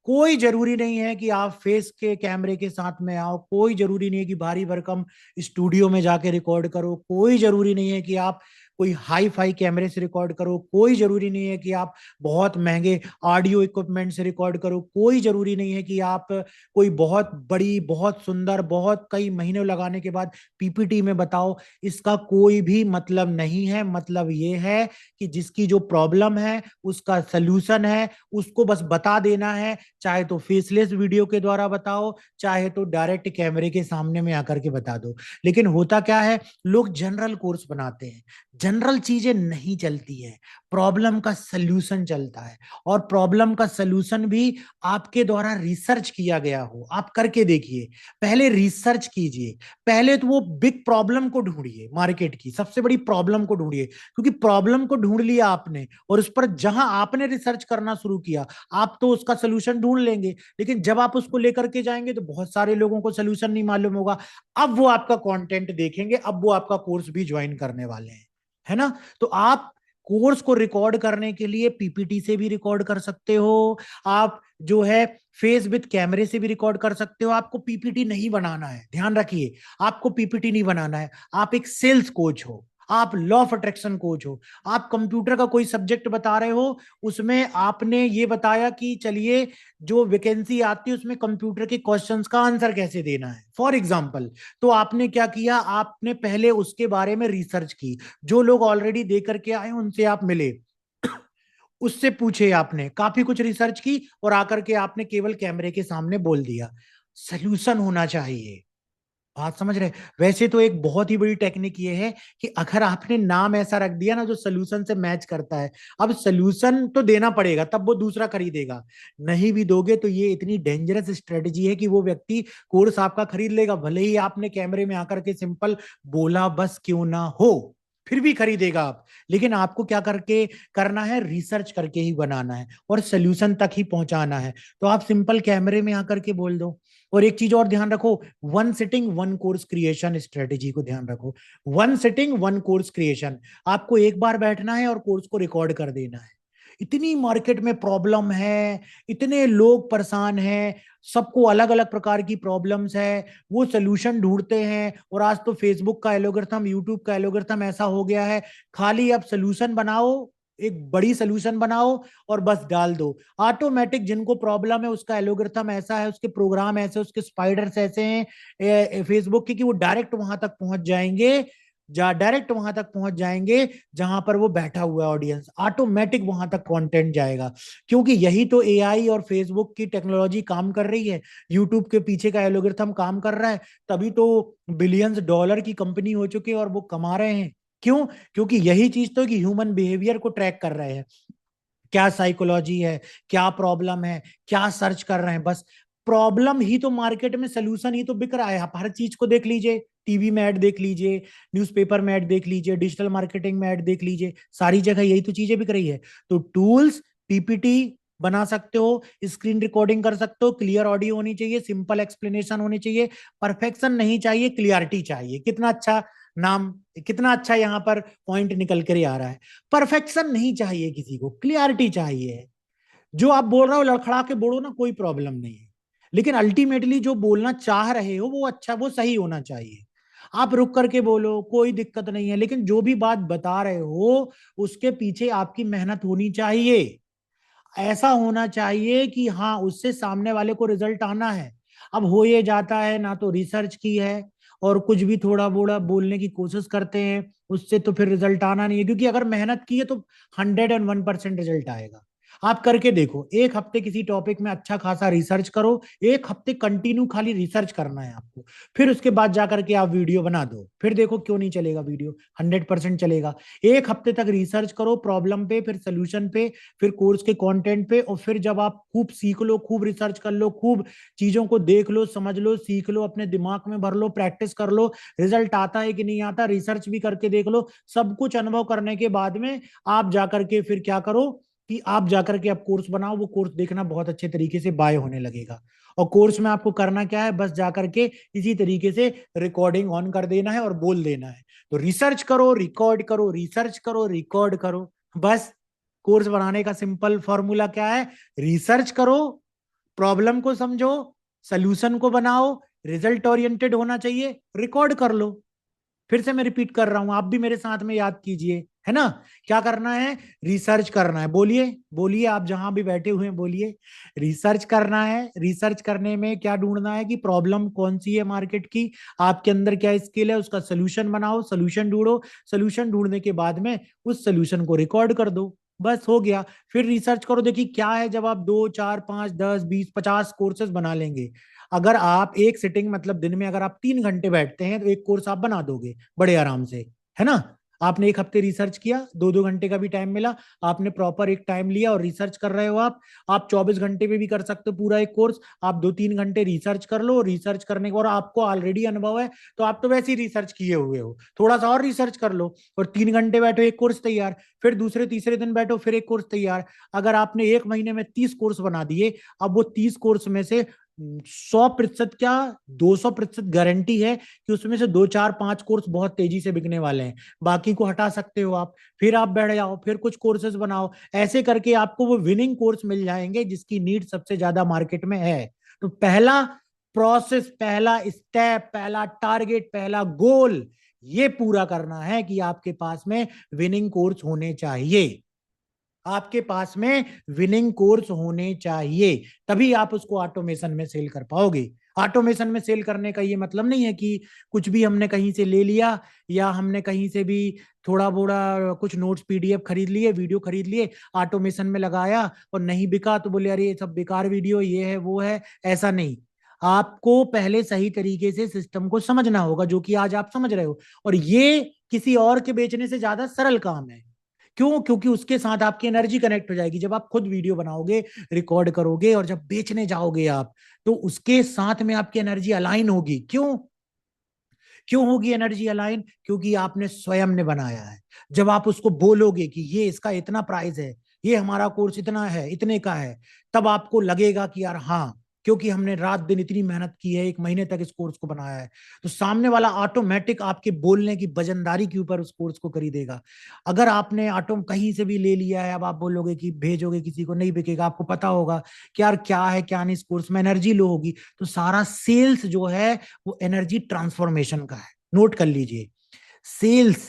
कोई जरूरी नहीं है कि आप फेस के कैमरे के साथ में आओ, कोई जरूरी नहीं है कि भारी भरकम स्टूडियो में जाके रिकॉर्ड करो, कोई जरूरी नहीं है कि आप कोई हाई फाई कैमरे से रिकॉर्ड करो, कोई जरूरी नहीं है कि आप बहुत महंगे ऑडियो इक्विपमेंट से रिकॉर्ड करो, कोई जरूरी नहीं है कि आप कोई बहुत बड़ी, बहुत सुंदर, बहुत कई महीने लगाने के बाद पीपीटी में बताओ। इसका कोई भी मतलब नहीं है। मतलब ये है कि जिसकी जो प्रॉब्लम है उसका सल्यूशन है, उसको बस बता देना है। चाहे तो फेसलेस वीडियो के द्वारा बताओ, चाहे तो डायरेक्ट कैमरे के सामने में आकर के बता दो। लेकिन होता क्या है, लोग जनरल कोर्स बनाते हैं, जनरल चीजें नहीं चलती है, प्रॉब्लम का सल्यूशन चलता है। और प्रॉब्लम का सल्यूशन भी आपके द्वारा रिसर्च किया गया हो। आप करके देखिए, पहले रिसर्च कीजिए, पहले तो वो बिग प्रॉब्लम को ढूंढिए, मार्केट की सबसे बड़ी प्रॉब्लम को ढूंढिए। क्योंकि प्रॉब्लम को ढूंढ लिया आपने, और उस पर जहां आपने रिसर्च करना शुरू किया, आप तो उसका सोल्यूशन ढूंढ लेंगे। लेकिन जब आप उसको लेकर के जाएंगे तो बहुत सारे लोगों को सोल्यूशन नहीं मालूम होगा। अब वो आपका कंटेंट देखेंगे, अब वो आपका कोर्स भी ज्वाइन करने वाले हैं, है ना? तो आप कोर्स को रिकॉर्ड करने के लिए पीपीटी से भी रिकॉर्ड कर सकते हो, आप जो है फेस विद कैमरे से भी रिकॉर्ड कर सकते हो। आपको पीपीटी नहीं बनाना है, ध्यान रखिए, आपको पीपीटी नहीं बनाना है। आप एक सेल्स कोच हो, आप लॉ ऑफ अट्रैक्शन कोच हो, आप कंप्यूटर का कोई सब्जेक्ट बता रहे हो, उसमें आपने ये बताया कि चलिए जो वैकेंसी आती है उसमें कंप्यूटर के क्वेश्चंस का आंसर कैसे देना है, फॉर एग्जांपल। तो आपने क्या किया, आपने पहले उसके बारे में रिसर्च की, जो लोग ऑलरेडी दे करके आए उनसे आप मिले, उससे पूछे, आपने काफी कुछ रिसर्च की, और आकर के आपने केवल कैमरे के सामने बोल दिया। सोल्यूशन होना चाहिए। बात समझ रहे? वैसे तो एक बहुत ही बड़ी टेक्निक ये है कि अगर आपने नाम ऐसा रख दिया ना जो सोल्यूशन से मैच करता है, अब सोल्यूशन तो देना पड़ेगा, तब वो दूसरा खरीदेगा। नहीं भी दोगे तो ये इतनी डेंजरस स्ट्रेटजी है कि वो व्यक्ति कोर्स आपका खरीद लेगा, भले ही आपने कैमरे में आकर के सिंपल बोला बस क्यों ना हो, फिर भी खरीदेगा आप। लेकिन आपको क्या करके करना है, रिसर्च करके ही बनाना है और सोल्यूशन तक ही पहुंचाना है। तो आप सिंपल कैमरे में आकर के बोल दो। और एक चीज और ध्यान रखो, one sitting one course creation strategy को ध्यान रखो। One sitting one course creation, आपको एक बार बैठना है और कोर्स को रिकॉर्ड कर देना है। इतनी मार्केट में प्रॉब्लम है, इतने लोग परेशान हैं, सबको अलग अलग प्रकार की प्रॉब्लम्स है, वो सोल्यूशन ढूंढते हैं। और आज तो फेसबुक का एलोगरिथम, यूट्यूब का एलोगरिथम ऐसा हो गया है, खाली अब सोल्यूशन बनाओ, एक बड़ी सोल्यूशन बनाओ और बस डाल दो ऑटोमेटिक। जिनको प्रॉब्लम है उसका एलोगरिथम ऐसा है, उसके प्रोग्राम ऐसे, उसके स्पाइडर्स ऐसे हैं फेसबुक के, कि वो डायरेक्ट वहां तक पहुंच जाएंगे, डायरेक्ट वहां तक पहुंच जाएंगे जहां पर वो बैठा हुआ है ऑडियंस, ऑटोमेटिक वहां तक कंटेंट जाएगा। क्योंकि यही तो एआई और फेसबुक की टेक्नोलॉजी काम कर रही है, यूट्यूब के पीछे का एलोगरिथम काम कर रहा है, तभी तो बिलियंस डॉलर की कंपनी हो चुकी है और वो कमा रहे हैं। क्यों? क्योंकि यही चीज तो कि ह्यूमन बिहेवियर को ट्रैक कर रहे हैं, क्या साइकोलॉजी है, क्या प्रॉब्लम है, क्या सर्च कर रहे हैं। बस प्रॉब्लम ही तो मार्केट में, सोल्यूशन ही तो बिक रहा है। आप हर चीज को देख लीजिए, टीवी में ऐड देख लीजिए, न्यूज़पेपर में ऐड देख लीजिए, डिजिटल मार्केटिंग में ऐड देख लीजिए, सारी जगह यही तो चीजें बिक रही है। तो टूल्स, पीपीटी बना सकते हो, स्क्रीन रिकॉर्डिंग कर सकते हो, क्लियर ऑडियो होनी चाहिए, सिंपल एक्सप्लेनेशन होनी चाहिए, परफेक्शन नहीं चाहिए, क्लियरिटी चाहिए। कितना अच्छा नाम, कितना अच्छा यहाँ पर पॉइंट निकल कर आ रहा है। परफेक्शन नहीं चाहिए किसी को, क्लियरिटी चाहिए। जो आप बोल रहे हो लड़खड़ा के बोलो ना, कोई प्रॉब्लम नहीं है, लेकिन अल्टीमेटली जो बोलना चाह रहे हो वो अच्छा, वो सही होना चाहिए। आप रुक करके बोलो, कोई दिक्कत नहीं है, लेकिन जो भी बात बता रहे हो उसके पीछे आपकी मेहनत होनी चाहिए। ऐसा होना चाहिए कि हाँ, उससे सामने वाले को रिजल्ट आना है। अब हो ये जाता है ना, तो रिसर्च की है और कुछ भी थोड़ा बोड़ा बोलने की कोशिश करते हैं, उससे तो फिर रिजल्ट आना नहीं है। क्योंकि अगर मेहनत की है तो 101% रिजल्ट आएगा। आप करके देखो, एक हफ्ते किसी टॉपिक में अच्छा खासा रिसर्च करो, एक हफ्ते कंटिन्यू खाली रिसर्च करना है आपको, फिर उसके बाद जाकर के आप वीडियो बना दो, फिर देखो क्यों नहीं चलेगा वीडियो, 100% चलेगा। एक हफ्ते तक रिसर्च करो प्रॉब्लम पे, फिर सोल्यूशन पे, फिर कोर्स के कंटेंट पे, और फिर जब आप खूब सीख लो, खूब रिसर्च कर लो, खूब चीजों को देख लो, समझ लो, सीख लो, अपने दिमाग में भर लो, प्रैक्टिस कर लो, रिजल्ट आता है कि नहीं आता, रिसर्च भी करके देख लो, सब कुछ अनुभव करने के बाद में आप जाकर के फिर क्या करो कि आप जाकर के आप कोर्स बनाओ। वो कोर्स देखना बहुत अच्छे तरीके से बाय होने लगेगा। और कोर्स में आपको करना क्या है, बस जाकर के इसी तरीके से रिकॉर्डिंग ऑन कर देना है और बोल देना है। तो रिसर्च करो, रिकॉर्ड करो, रिसर्च करो, रिकॉर्ड करो, बस। कोर्स बनाने का सिंपल फॉर्मूला क्या है? रिसर्च करो, प्रॉब्लम को समझो, सोल्यूशन को बनाओ, रिजल्ट ओरिएंटेड होना चाहिए, रिकॉर्ड कर लो। फिर से मैं रिपीट कर रहा हूं, आप भी मेरे साथ में याद कीजिए, है ना? क्या करना है? रिसर्च करना है। बोलिए, बोलिए, आप जहां भी बैठे हुए हैं बोलिए। रिसर्च करना है। रिसर्च करने में क्या ढूंढना है कि प्रॉब्लम कौन सी है मार्केट की, आपके अंदर क्या स्किल है, उसका सोल्यूशन बनाओ, सोल्यूशन ढूंढो, सोल्यूशन ढूंढने के बाद में उस सोल्यूशन को रिकॉर्ड कर दो, बस हो गया। फिर रिसर्च करो, देखिए क्या है, जब आप 2 4 5 10 20 50 कोर्सेज बना लेंगे, अगर आप एक सिटिंग, मतलब दिन में अगर आप 3 घंटे बैठते हैं तो एक कोर्स आप बना दोगे बड़े आराम से, है ना? आपने एक हफ्ते रिसर्च किया, 2 2 घंटे का भी टाइम मिला, आपने प्रॉपर एक टाइम लिया और रिसर्च कर रहे हो आप 24 घंटे में भी कर सकते हो पूरा एक कोर्स। आप 2 3 घंटे रिसर्च कर लो, रिसर्च करने के, और आपको ऑलरेडी अनुभव है तो आप तो वैसे ही रिसर्च किए हुए हो, थोड़ा सा और रिसर्च कर लो और 3 घंटे बैठो, एक कोर्स तैयार। फिर दूसरे तीसरे दिन बैठो, फिर एक कोर्स तैयार। अगर आपने एक महीने में 30 कोर्स बना दिए, अब वो 30 कोर्स में से 100% क्या, 200% गारंटी है कि उसमें से 2 4 5 कोर्स बहुत तेजी से बिकने वाले हैं, बाकी को हटा सकते हो आप। फिर आप बैठ जाओ, फिर कुछ कोर्सेज बनाओ, ऐसे करके आपको वो विनिंग कोर्स मिल जाएंगे जिसकी नीड सबसे ज्यादा मार्केट में है। तो पहला प्रोसेस, पहला स्टेप, पहला टारगेट, पहला गोल ये पूरा करना है कि आपके पास में विनिंग कोर्स होने चाहिए, आपके पास में विनिंग कोर्स होने चाहिए, तभी आप उसको ऑटोमेशन में सेल कर पाओगे। ऑटोमेशन में सेल करने का ये मतलब नहीं है कि कुछ भी हमने कहीं से ले लिया, या हमने कहीं से भी थोड़ा बोड़ा कुछ नोट्स पीडीएफ खरीद लिए, वीडियो खरीद लिए, ऑटोमेशन में लगाया और नहीं बिका तो बोले अरे ये सब बेकार वीडियो, ये है वो है। ऐसा नहीं, आपको पहले सही तरीके से सिस्टम को समझना होगा, जो कि आज आप समझ रहे हो। और ये किसी और के बेचने से ज्यादा सरल काम है। क्यों? क्योंकि उसके साथ आपकी एनर्जी कनेक्ट हो जाएगी। जब आप खुद वीडियो बनाओगे, रिकॉर्ड करोगे और जब बेचने जाओगे आप, तो उसके साथ में आपकी एनर्जी अलाइन होगी। क्यों? क्यों होगी एनर्जी अलाइन? क्योंकि आपने स्वयं ने बनाया है। जब आप उसको बोलोगे कि ये इसका इतना प्राइस है, ये हमारा कोर्स इतना है, इतने का है, तब आपको लगेगा कि यार हाँ, क्योंकि हमने रात दिन इतनी मेहनत की है, 1 महीने तक इस कोर्स को बनाया है। तो सामने वाला ऑटोमेटिक आपके बोलने की वजनदारी के ऊपर उस कोर्स को खरीदेगा। अगर आपने ऑटो कहीं से भी ले लिया है, अब आप बोलोगे कि भेजोगे किसी को, नहीं बिकेगा। आपको पता होगा कि यार क्या है क्या नहीं, इस कोर्स में एनर्जी लो होगी। तो सारा सेल्स जो है वो एनर्जी ट्रांसफॉर्मेशन का है। नोट कर लीजिए, सेल्स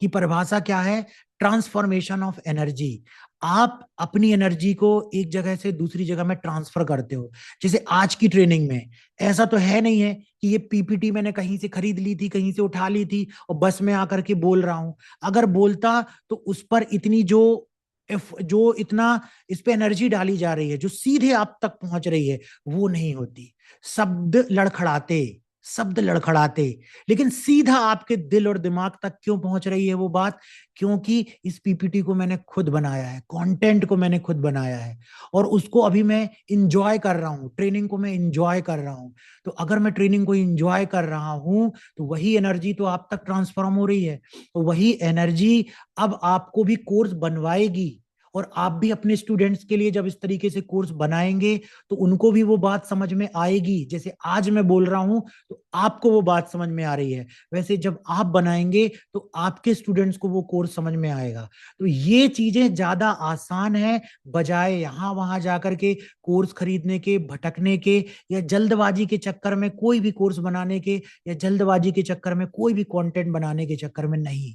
की परिभाषा क्या है? Transformation of energy. आप अपनी एनर्जी को एक जगह से दूसरी जगह में ट्रांसफर करते हो। जैसे आज की ट्रेनिंग में ऐसा तो है नहीं है कि ये पीपीटी मैंने कहीं से खरीद ली थी, कहीं से उठा ली थी और बस में आकर के बोल रहा हूं। अगर बोलता तो उस पर इतनी जो इतना इस पे एनर्जी डाली जा रही है, जो सीधे आप तक पहुंच रही है, वो नहीं होती। शब्द लड़खड़ाते, शब्द लड़खड़ाते, लेकिन सीधा आपके दिल और दिमाग तक क्यों पहुंच रही है वो बात? क्योंकि इस पीपीटी को मैंने खुद बनाया है, कंटेंट को मैंने खुद बनाया है, और उसको अभी मैं इंजॉय कर रहा हूं, ट्रेनिंग को मैं इंजॉय कर रहा हूं। तो अगर मैं ट्रेनिंग को इंजॉय कर रहा हूं तो वही एनर्जी तो आप तक ट्रांसफॉर्म हो रही है। तो वही एनर्जी अब आपको भी कोर्स बनवाएगी, और आप भी अपने स्टूडेंट्स के लिए जब इस तरीके से कोर्स बनाएंगे तो उनको भी वो बात समझ में आएगी। जैसे आज मैं बोल रहा हूं तो आपको वो बात समझ में आ रही है, वैसे जब आप बनाएंगे तो आपके स्टूडेंट्स को वो कोर्स समझ में आएगा। तो ये चीजें ज्यादा आसान है, बजाय यहां वहां जाकर के कोर्स खरीदने के, भटकने के, या जल्दबाजी के चक्कर में कोई भी कोर्स बनाने के, या जल्दबाजी के चक्कर में कोई भी कंटेंट बनाने के चक्कर में नहीं।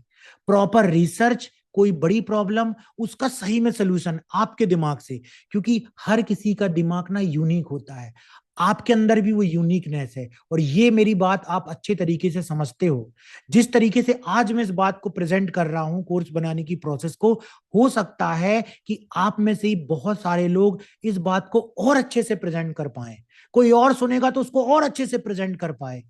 प्रॉपर रिसर्च, कोई बड़ी प्रॉब्लम, उसका सही में सोल्यूशन आपके दिमाग से, क्योंकि हर किसी का दिमाग ना यूनिक होता है। आपके अंदर भी वो यूनिकनेस है, और ये मेरी बात आप अच्छे तरीके से समझते हो। जिस तरीके से आज मैं इस बात को प्रेजेंट कर रहा हूं, कोर्स बनाने की प्रोसेस को, हो सकता है कि आप में से ही बहुत सारे लोग इस बात को और अच्छे से प्रेजेंट कर पाए। कोई और सुनेगा तो उसको और अच्छे से प्रेजेंट कर पाए।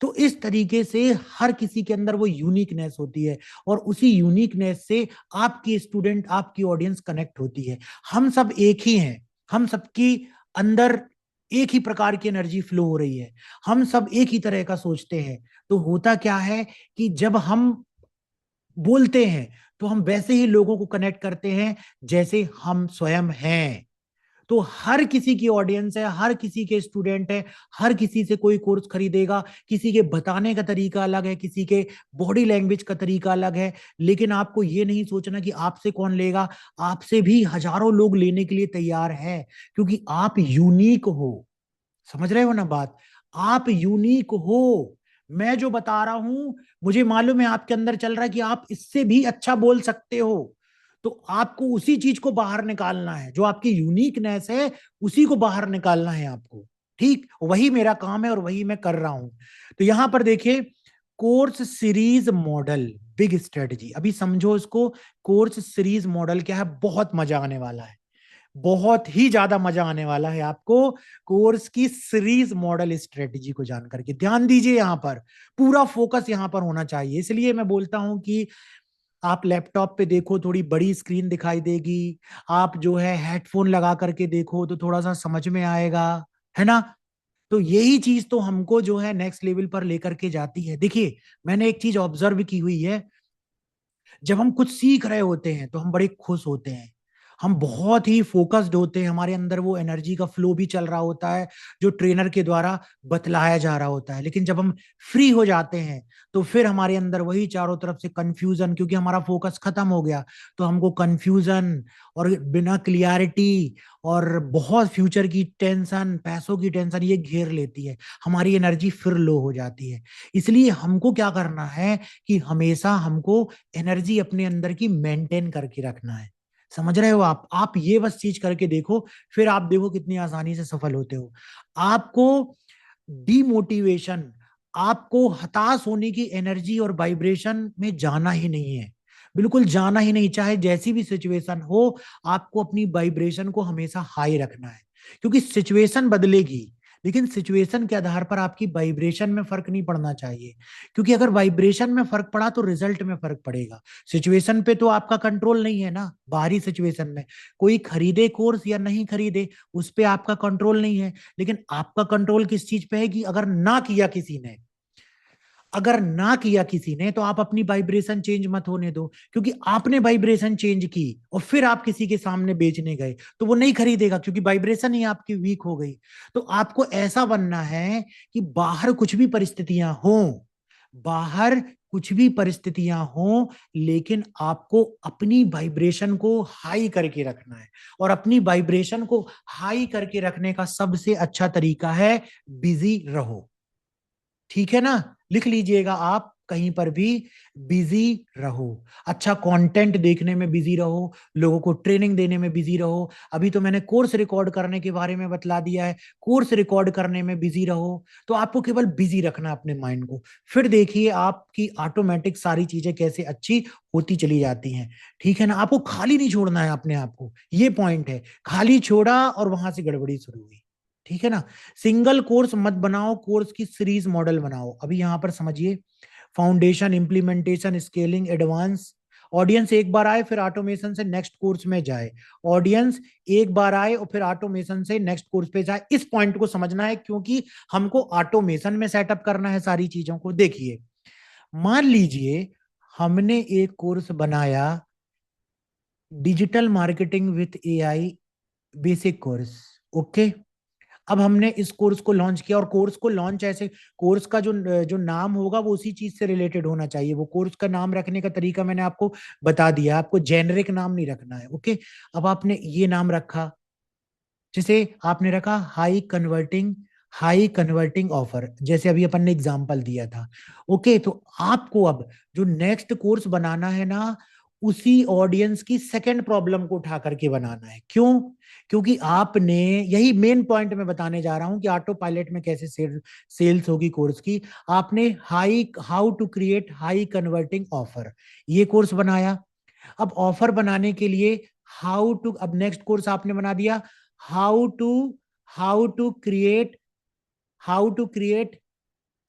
तो इस तरीके से हर किसी के अंदर वो यूनिकनेस होती है, और उसी यूनिकनेस से आपकी स्टूडेंट, आपकी ऑडियंस कनेक्ट होती है। हम सब एक ही हैं, हम सबकी अंदर एक ही प्रकार की एनर्जी फ्लो हो रही है, हम सब एक ही तरह का सोचते हैं। तो होता क्या है कि जब हम बोलते हैं तो हम वैसे ही लोगों को कनेक्ट करते हैं जैसे हम स्वयं हैं। तो हर किसी की ऑडियंस है, हर किसी के स्टूडेंट है, हर किसी से कोई कोर्स खरीदेगा। किसी के बताने का तरीका अलग है, किसी के बॉडी लैंग्वेज का तरीका अलग है, लेकिन आपको ये नहीं सोचना कि आपसे कौन लेगा। आपसे भी हजारों लोग लेने के लिए तैयार है, क्योंकि आप यूनिक हो। समझ रहे हो ना बात? आप यूनिक हो। मैं जो बता रहा हूं, मुझे मालूम है आपके अंदर चल रहा है कि आप इससे भी अच्छा बोल सकते हो। तो आपको उसी चीज को बाहर निकालना है, जो आपकी यूनिकनेस है, उसी को बाहर निकालना है आपको। ठीक वही मेरा काम है और वही मैं कर रहा हूं। तो यहां पर देखिए, course series model, big strategy. अभी समझो इसको, कोर्स सीरीज मॉडल क्या है। बहुत मजा आने वाला है, बहुत ही ज्यादा मजा आने वाला है आपको कोर्स की सीरीज मॉडल स्ट्रेटजी को जान करके। ध्यान दीजिए, यहां पर पूरा फोकस यहां पर होना चाहिए। इसलिए मैं बोलता हूं कि आप लैपटॉप पे देखो, थोड़ी बड़ी स्क्रीन दिखाई देगी। आप जो है हेडफोन लगा करके देखो तो थोड़ा सा समझ में आएगा, है ना? तो यही चीज तो हमको जो है नेक्स्ट लेवल पर लेकर के जाती है। देखिए, मैंने एक चीज ऑब्जर्व की हुई है, जब हम कुछ सीख रहे होते हैं तो हम बड़े खुश होते हैं, हम बहुत ही फोकस्ड होते हैं, हमारे अंदर वो एनर्जी का फ्लो भी चल रहा होता है जो ट्रेनर के द्वारा बतलाया जा रहा होता है। लेकिन जब हम फ्री हो जाते हैं तो फिर हमारे अंदर वही चारों तरफ से कंफ्यूजन, क्योंकि हमारा फोकस खत्म हो गया, तो हमको कंफ्यूजन और बिना क्लियरिटी और बहुत फ्यूचर की टेंशन, पैसों की टेंशन ये घेर लेती है, हमारी एनर्जी फिर लो हो जाती है। इसलिए हमको क्या करना है कि हमेशा हमको एनर्जी अपने अंदर की मेंटेन करके रखना है। समझ रहे हो आप ये बस चीज करके देखो, फिर आप देखो कितनी आसानी से सफल होते हो। आपको डीमोटिवेशन, आपको हताश होने की एनर्जी और वाइब्रेशन में जाना ही नहीं है, बिल्कुल जाना ही नहीं। चाहे जैसी भी सिचुएशन हो, आपको अपनी वाइब्रेशन को हमेशा हाई रखना है, क्योंकि सिचुएशन बदलेगी, लेकिन सिचुएशन के आधार पर आपकी वाइब्रेशन में फर्क नहीं पड़ना चाहिए। क्योंकि अगर वाइब्रेशन में फर्क पड़ा तो रिजल्ट में फर्क पड़ेगा। सिचुएशन पे तो आपका कंट्रोल नहीं है ना, बाहरी सिचुएशन में कोई खरीदे कोर्स या नहीं खरीदे, उस पे आपका कंट्रोल नहीं है। लेकिन आपका कंट्रोल किस चीज पे है कि अगर ना किया किसी ने, अगर ना किया किसी ने तो आप अपनी वाइब्रेशन चेंज मत होने दो, क्योंकि आपने वाइब्रेशन चेंज की और फिर आप किसी के सामने बेचने गए तो वो नहीं खरीदेगा, क्योंकि वाइब्रेशन ही आपकी वीक हो गई। तो आपको ऐसा बनना है कि बाहर कुछ भी परिस्थितियां हो, बाहर कुछ भी परिस्थितियां हो, लेकिन आपको अपनी वाइब्रेशन को हाई करके रखना है। और अपनी वाइब्रेशन को हाई करके रखने का सबसे अच्छा तरीका है बिजी रहो। ठीक है ना, लिख लीजिएगा आप कहीं पर भी, बिजी रहो। अच्छा कंटेंट देखने में बिजी रहो, लोगों को ट्रेनिंग देने में बिजी रहो। अभी तो मैंने कोर्स रिकॉर्ड करने के बारे में बतला दिया है, कोर्स रिकॉर्ड करने में बिजी रहो। तो आपको केवल बिजी रखना अपने माइंड को, फिर देखिए आपकी ऑटोमेटिक सारी चीजें कैसे अच्छी होती चली जाती हैं। ठीक है ना, आपको खाली नहीं छोड़ना है अपने आप को, ये पॉइंट है। खाली छोड़ा और वहां से गड़बड़ी शुरू हुई। ठीक है ना, सिंगल कोर्स मत बनाओ, कोर्स की सीरीज मॉडल बनाओ। अभी यहां पर समझिए, foundation, implementation, scaling, advance. Audience एक बार आए फिर ऑटोमेशन से नेक्स्ट कोर्स में जाए, ऑडियंस एक बार आए और फिर ऑटोमेशन से नेक्स्ट कोर्स पे जाए। इस पॉइंट को समझना है, क्योंकि हमको ऑटोमेशन में सेटअप करना है सारी चीजों को। देखिए, मान लीजिए हमने एक कोर्स बनाया, digital marketing with AI basic course. Okay, अब हमने इस कोर्स को लॉन्च किया, और कोर्स को लॉन्च ऐसे, कोर्स का जो जो नाम होगा वो उसी चीज से रिलेटेड होना चाहिए। वो कोर्स का नाम रखने का तरीका मैंने आपको बता दिया, आपको जेनरिक नाम नहीं रखना है। ओके, अब आपने ये नाम रखा, जैसे आपने रखा हाई कन्वर्टिंग ऑफर, जैसे अभी अपन ने एग्जांपल दिया था। ओके, तो आपको अब जो नेक्स्ट कोर्स बनाना है ना, उसी ऑडियंस की सेकंड प्रॉब्लम को उठा करके बनाना है। क्यों? क्योंकि आपने, यही मेन पॉइंट मैं बताने जा रहा हूं कि ऑटो पायलट में कैसे सेल्स होगी कोर्स की। आपने how to create high converting offer, ये कोर्स बनाया। अब ऑफर बनाने के लिए अब नेक्स्ट कोर्स आपने बना दिया, how to how to create how to create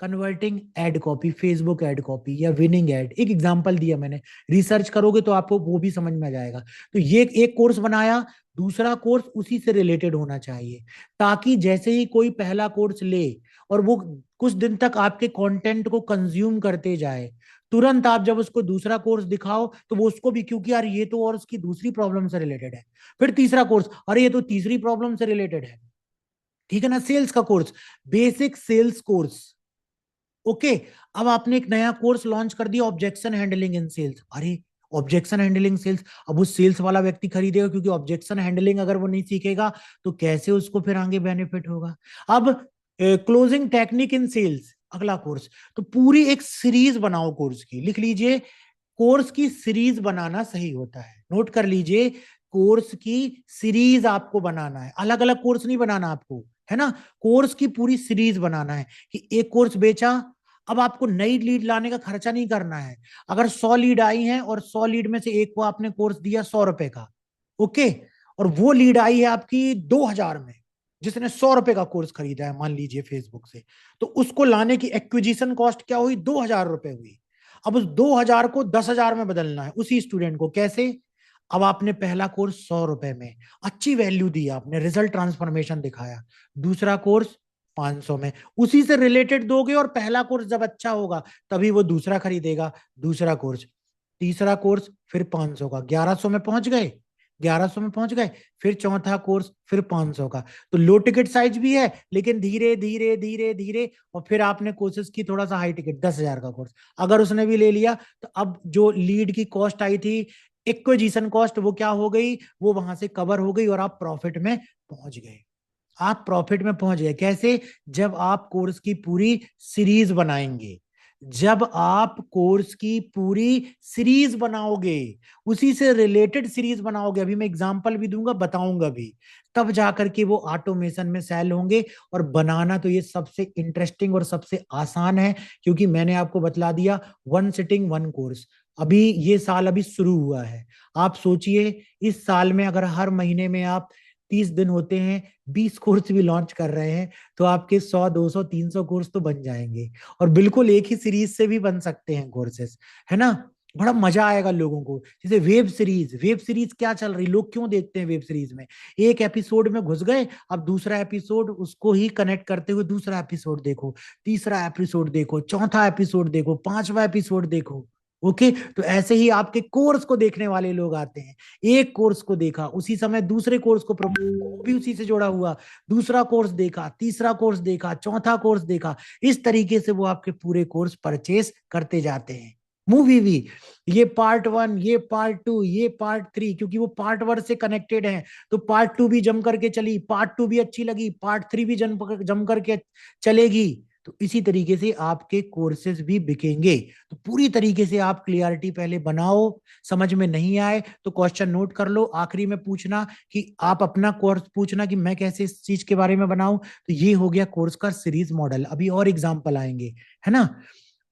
converting ad copy, Facebook ad copy या विनिंग एड। एक एग्जांपल दिया मैंने, रिसर्च करोगे तो आपको वो भी समझ में आ जाएगा। तो ये एक कोर्स बनाया, दूसरा कोर्स उसी से रिलेटेड होना चाहिए, ताकि जैसे ही कोई पहला कोर्स ले और वो कुछ दिन तक आपके कंटेंट को कंज्यूम करते जाए, तुरंत आप जब उसको दूसरा कोर्स दिखाओ तो वो उसको भी, क्योंकि यार ये तो और उसकी दूसरी प्रॉब्लम से रिलेटेड है। फिर तीसरा कोर्स, अरे ये तो तीसरी प्रॉब्लम से रिलेटेड है। ठीक है ना, सेल्स का course, basic sales course. Okay, अब आपने एक नया कोर्स लॉन्च कर दिया, ऑब्जेक्शन हैंडलिंग इन सेल्स। अरे ऑब्जेक्शन हैंडलिंग सेल्स, अब उस सेल्स वाला व्यक्ति खरीदेगा, क्योंकि ऑब्जेक्शन हैंडलिंग अगर वो नहीं सीखेगा तो कैसे उसको फिर आगे बेनिफिट होगा। अब क्लोजिंग टेक्निक इन सेल्स, अगला कोर्स। तो पूरी एक सीरीज बनाओ कोर्स की, लिख लीजिए, कोर्स की सीरीज बनाना सही होता है, नोट कर लीजिए। कोर्स की सीरीज आपको बनाना है, अलग अलग कोर्स नहीं बनाना आपको, है ना। कोर्स की पूरी सीरीज बनाना है कि एक कोर्स बेचा, अब आपको नई लीड लाने का खर्चा नहीं करना है। अगर 100 लीड आई हैं और 100 लीड में से एक को आपने कोर्स दिया 100 रुपए का, ओके, और वो लीड आई है आपकी 2000 में, जिसने 100 रुपए का कोर्स खरीदा है मान लीजिए फेसबुक से, तो उसको लाने की एक्विजिशन कॉस्ट क्या हुई? 2000 रुपए हुई। अब उस 2000 को 10,000 में बदलना है उसी स्टूडेंट को, कैसे? अब आपने पहला कोर्स 100 रुपए में, अच्छी वैल्यू दी आपने, रिजल्ट ट्रांसफॉर्मेशन दिखाया। दूसरा कोर्स 500 में, उसी से रिलेटेड दोगे, और पहला कोर्स जब अच्छा होगा तभी वो दूसरा खरीदेगा, दूसरा कोर्स। तीसरा कोर्स फिर 500 का, 1100 में पहुंच गए, 1100 में पहुंच गए। फिर चौथा कोर्स फिर 500 का। तो लो टिकट साइज भी है, लेकिन धीरे धीरे धीरे धीरे, और फिर आपने कोशिश की थोड़ा सा हाई टिकट, 10,000 का कोर्स। अगर उसने भी ले लिया तो अब जो लीड की कॉस्ट आई थी, एक्विजिशन कॉस्ट, वो क्या हो गई? वो वहां से कवर हो गई और आप प्रॉफिट में पहुंच गए। आप प्रॉफिट में पहुंच गए कैसे? जब आप कोर्स की पूरी सीरीज बनाएंगे, जब आप कोर्स की पूरी सीरीज बनाओगे, उसी से रिलेटेड सीरीज बनाओगे, अभी मैं एग्जांपल भी दूंगा, बताऊंगा भी, तब जाकर के वो ऑटोमेशन में सेल होंगे। और बनाना तो ये सबसे इंटरेस्टिंग और सबसे आसान है, क्योंकि मैंने आपको बतला दिया, वन सिटिंग वन कोर्स। अभी ये साल अभी शुरू हुआ है, आप सोचिए, इस साल में अगर हर महीने में आप 30 दिन होते हैं, 20 कोर्स भी लॉन्च कर रहे हैं, तो आपके 100 200 300 कोर्स तो बन जाएंगे। और बिल्कुल एक ही सीरीज से भी बन सकते हैं कोर्सेस, है ना। बड़ा मजा आएगा लोगों को। जैसे वेब सीरीज, वेब सीरीज क्या चल रही, लोग क्यों देखते हैं वेब सीरीज में, एक एपिसोड में घुस गए, अब दूसरा एपिसोड उसको ही कनेक्ट करते हुए दूसरा एपिसोड देखो, तीसरा एपिसोड देखो, चौथा एपिसोड देखो, पांचवा एपिसोड देखो। ओके, तो ऐसे ही आपके कोर्स को देखने वाले लोग आते हैं, एक कोर्स को देखा उसी समय दूसरे कोर्स को वो भी उसी से जुड़ा हुआ, दूसरा कोर्स देखा, तीसरा कोर्स देखा, चौथा कोर्स देखा, इस तरीके से वो आपके पूरे कोर्स परचेस करते जाते हैं। मूवी भी, ये पार्ट वन, ये पार्ट टू, ये पार्ट थ्री, क्योंकि वो पार्ट वन से कनेक्टेड है, तो पार्ट टू भी जम करके चली, पार्ट टू भी अच्छी लगी, पार्ट थ्री भी जम करके चलेगी। तो इसी तरीके से आपके कोर्सेज भी बिकेंगे। तो पूरी तरीके से आप क्लियरिटी पहले बनाओ, समझ में नहीं आए तो क्वेश्चन नोट कर लो, आखिरी में पूछना कि आप अपना कोर्स पूछना कि मैं कैसे इस चीज के बारे में बनाऊं। तो ये हो गया कोर्स का सीरीज मॉडल। अभी और एग्जांपल आएंगे, है ना।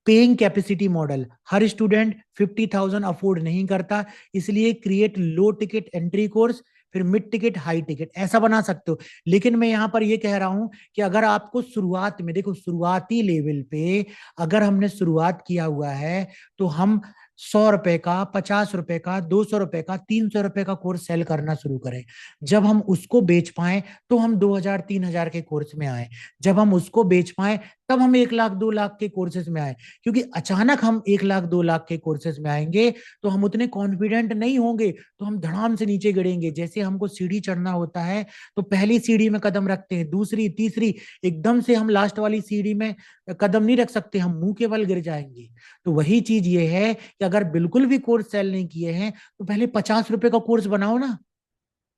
पेइंग कैपेसिटी मॉडल, हर स्टूडेंट 50,000 अफोर्ड नहीं करता, इसलिए क्रिएट लो टिकट एंट्री कोर्स, फिर मिड टिकट, हाई टिकट, ऐसा बना सकते हो। लेकिन मैं यहां पर ये कह रहा हूं कि अगर आपको शुरुआत में, देखो शुरुआती लेवल पे अगर हमने शुरुआत किया हुआ है, तो हम 100 रुपए का, 50 रुपए का, 200 रुपए का, 300 रुपए का कोर्स सेल करना शुरू करें। जब हम उसको बेच पाए तो हम 2,000 3,000 के कोर्स में आए। जब हम उसको बेच पाए तब हम 1 लाख 2 लाख के कोर्सेज में आए। क्योंकि अचानक हम 1 लाख 2 लाख के कोर्सेज में आएंगे तो हम उतने कॉन्फिडेंट नहीं होंगे, तो हम धड़ाम से नीचे गिरेंगे। जैसे हमको सीढ़ी चढ़ना होता है तो पहली सीढ़ी में कदम रखते हैं, दूसरी, तीसरी, एकदम से हम लास्ट वाली सीढ़ी में कदम नहीं रख सकते, हम मुंह के बल गिर जाएंगे। तो वही चीज ये है कि अगर बिल्कुल भी कोर्स सेल नहीं किए हैं तो पहले 50 रुपए का कोर्स बनाओ ना,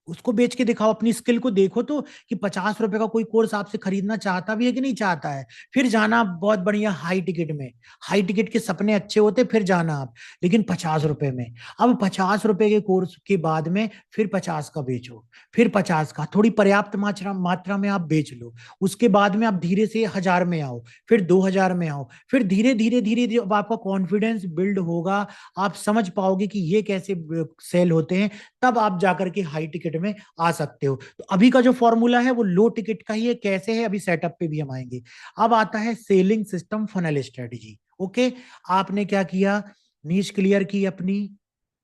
उसको बेच के दिखाओ, अपनी स्किल को देखो तो कि 50 रुपए का कोई कोर्स आपसे खरीदना चाहता भी है कि नहीं चाहता है। फिर जाना बहुत बढ़िया हाई टिकट में, हाई टिकट के सपने अच्छे होते फिर जाना आप, लेकिन 50 रुपए में। अब 50 रुपए के कोर्स के बाद में फिर 50 का बेचो, फिर 50 का, थोड़ी पर्याप्त मात्रा मात्रा में आप बेच लो। उसके बाद में आप धीरे से 1,000 में आओ, फिर 2,000 में आओ, फिर धीरे धीरे धीरे धीरे जब आपका कॉन्फिडेंस बिल्ड होगा, आप समझ पाओगे कि ये कैसे सेल होते हैं, तब आप जाकर के हाई टिकट में आ सकते हो। तो अभी का जो फॉर्मूला है वो लो टिकट का ही है, कैसे है अभी सेटअप पे भी हम आएंगे। अब आता है selling system funnel strategy. Okay, आपने क्या किया, नीश क्लियर की अपनी,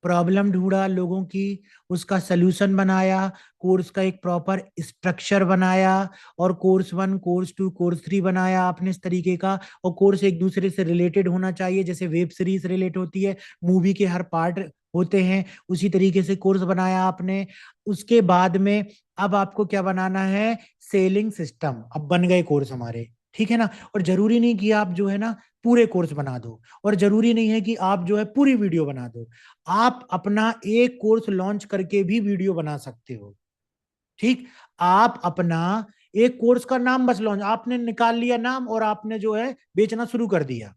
प्रॉब्लम ढूंढा लोगों की, उसका सलूशन बनाया, कोर्स का एक प्रॉपर स्ट्रक्चर बनाया, और course one, course two, course three बनाया आपने इस तरीके का। और कोर्स एक दूसरे से रिलेटेड होना चाहिए, जैसे वेब सीरीज रिलेट होती है, मूवी के हर पार्ट होते हैं, उसी तरीके से कोर्स बनाया आपने। उसके बाद में अब आपको क्या बनाना है, सेलिंग सिस्टम। अब बन गए कोर्स हमारे, ठीक है ना। और जरूरी नहीं कि आप जो है ना पूरे कोर्स बना दो, और जरूरी नहीं है कि आप जो है पूरी वीडियो बना दो। आप अपना एक कोर्स लॉन्च करके भी वीडियो बना सकते हो। ठीक, आप अपना एक कोर्स का नाम बस लॉन्च, आपने निकाल लिया नाम और आपने जो है बेचना शुरू कर दिया।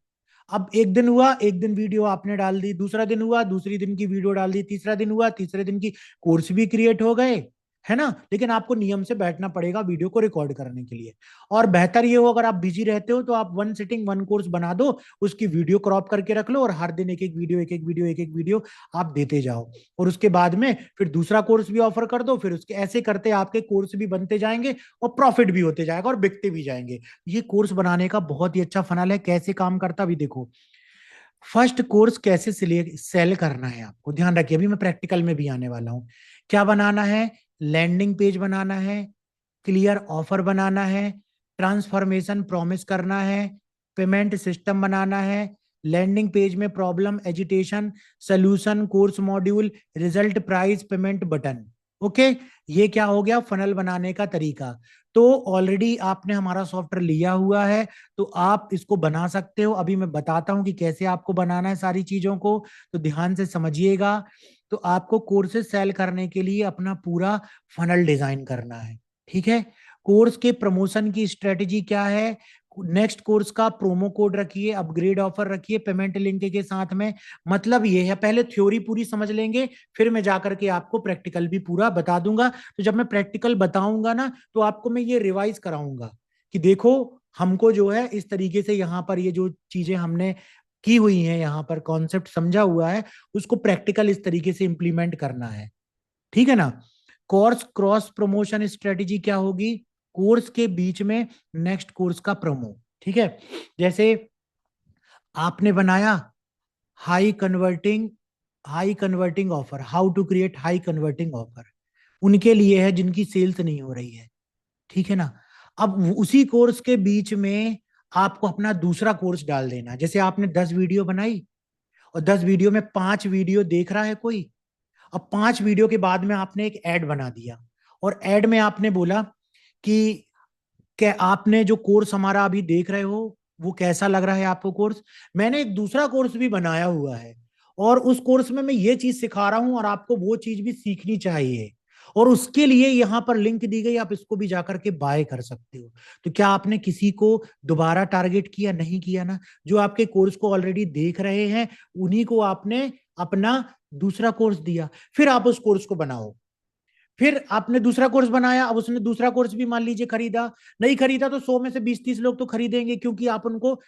अब एक दिन हुआ, एक दिन वीडियो आपने डाल दी, दूसरा दिन हुआ, दूसरी दिन की वीडियो डाल दी, तीसरा दिन हुआ, तीसरे दिन की, कोर्स भी क्रिएट हो गए, है ना। लेकिन आपको नियम से बैठना पड़ेगा वीडियो को रिकॉर्ड करने के लिए। और बेहतर ये हो, अगर आप बिजी रहते हो तो आप वन सिटिंग वन कोर्स बना दो, उसकी वीडियो क्रॉप करके रख लो, और हर दिन एक एक वीडियो, एक एक वीडियो, एक एक वीडियो आप देते जाओ। और उसके बाद में फिर दूसरा कोर्स भी ऑफर कर दो, फिर उसके ऐसे करते आपके कोर्स भी बनते जाएंगे और प्रॉफिट भी होते जाएगा और बिकते भी जाएंगे। ये कोर्स बनाने का बहुत ही अच्छा फनल है। कैसे काम करता भी देखो। फर्स्ट कोर्स कैसे सेल करना है आपको ध्यान रखिए, अभी मैं प्रैक्टिकल में भी आने वाला हूं। क्या बनाना है, लैंडिंग पेज बनाना है, क्लियर ऑफर बनाना है, ट्रांसफॉर्मेशन प्रॉमिस करना है, पेमेंट सिस्टम बनाना है, लैंडिंग पेज में problem, agitation, solution, course module, result, price, payment button. Okay, ये क्या हो गया फनल बनाने का तरीका। तो ऑलरेडी आपने हमारा सॉफ्टवेयर लिया हुआ है, तो आप इसको बना सकते हो। अभी मैं बताता हूं कि कैसे आपको बनाना है सारी चीजों को, तो ध्यान से समझिएगा। तो आपको कोर्सेज सेल करने के लिए अपना पूरा फनल डिजाइन करना है, ठीक है। कोर्स के प्रमोशन की स्ट्रेटेजी क्या है, नेक्स्ट कोर्स का प्रोमो कोड रखिए, अपग्रेड ऑफर रखिए पेमेंट लिंक के साथ में। मतलब ये है, पहले थ्योरी पूरी समझ लेंगे, फिर मैं जाकर के आपको प्रैक्टिकल भी पूरा बता दूंगा। तो जब मैं प्रैक्टिकल बताऊंगा ना, तो आपको मैं ये रिवाइज कराऊंगा कि देखो हमको जो है इस तरीके से यहाँ पर ये जो चीजें हमने की हुई हैं, यहाँ पर कॉन्सेप्ट समझा हुआ है, उसको प्रैक्टिकल इस तरीके से इंप्लीमेंट करना है, ठीक है ना। कोर्स क्रॉस प्रमोशन स्ट्रेटेजी क्या होगी, कोर्स के बीच में नेक्स्ट कोर्स का प्रोमो, ठीक है। जैसे आपने बनाया high converting offer, how to create high converting offer, उनके लिए है जिनकी सेल्स नहीं हो रही है, ठीक है ना। अब उसी कोर्स के बीच में आपको अपना दूसरा कोर्स डाल देना है। जैसे आपने 10 वीडियो बनाई और 10 वीडियो में 5 वीडियो देख रहा है कोई, अब 5 वीडियो के बाद में आपने एक ऐड बना दिया और ऐड में आपने बोला कि क्या आपने जो कोर्स हमारा अभी देख रहे हो वो कैसा लग रहा है आपको कोर्स, मैंने एक दूसरा कोर्स भी बनाया हुआ है और उस कोर्स में मैं ये चीज सिखा रहा हूं और आपको वो चीज भी सीखनी चाहिए और उसके लिए यहाँ पर लिंक दी गई, आप इसको भी जाकर के बाय कर सकते हो। तो क्या आपने किसी को दोबारा टारगेट किया? नहीं किया ना। जो आपके कोर्स को ऑलरेडी देख रहे हैं उन्हीं को आपने अपना दूसरा कोर्स दिया। फिर आप उस कोर्स को बनाओ, फिर आपने दूसरा कोर्स बनाया, अब उसने दूसरा कोर्स भी मान लीजिए खरीदा, नहीं खरीदा तो 100 में से 20-30 लोग तो खरीदेंगे, क्योंकि आप उनको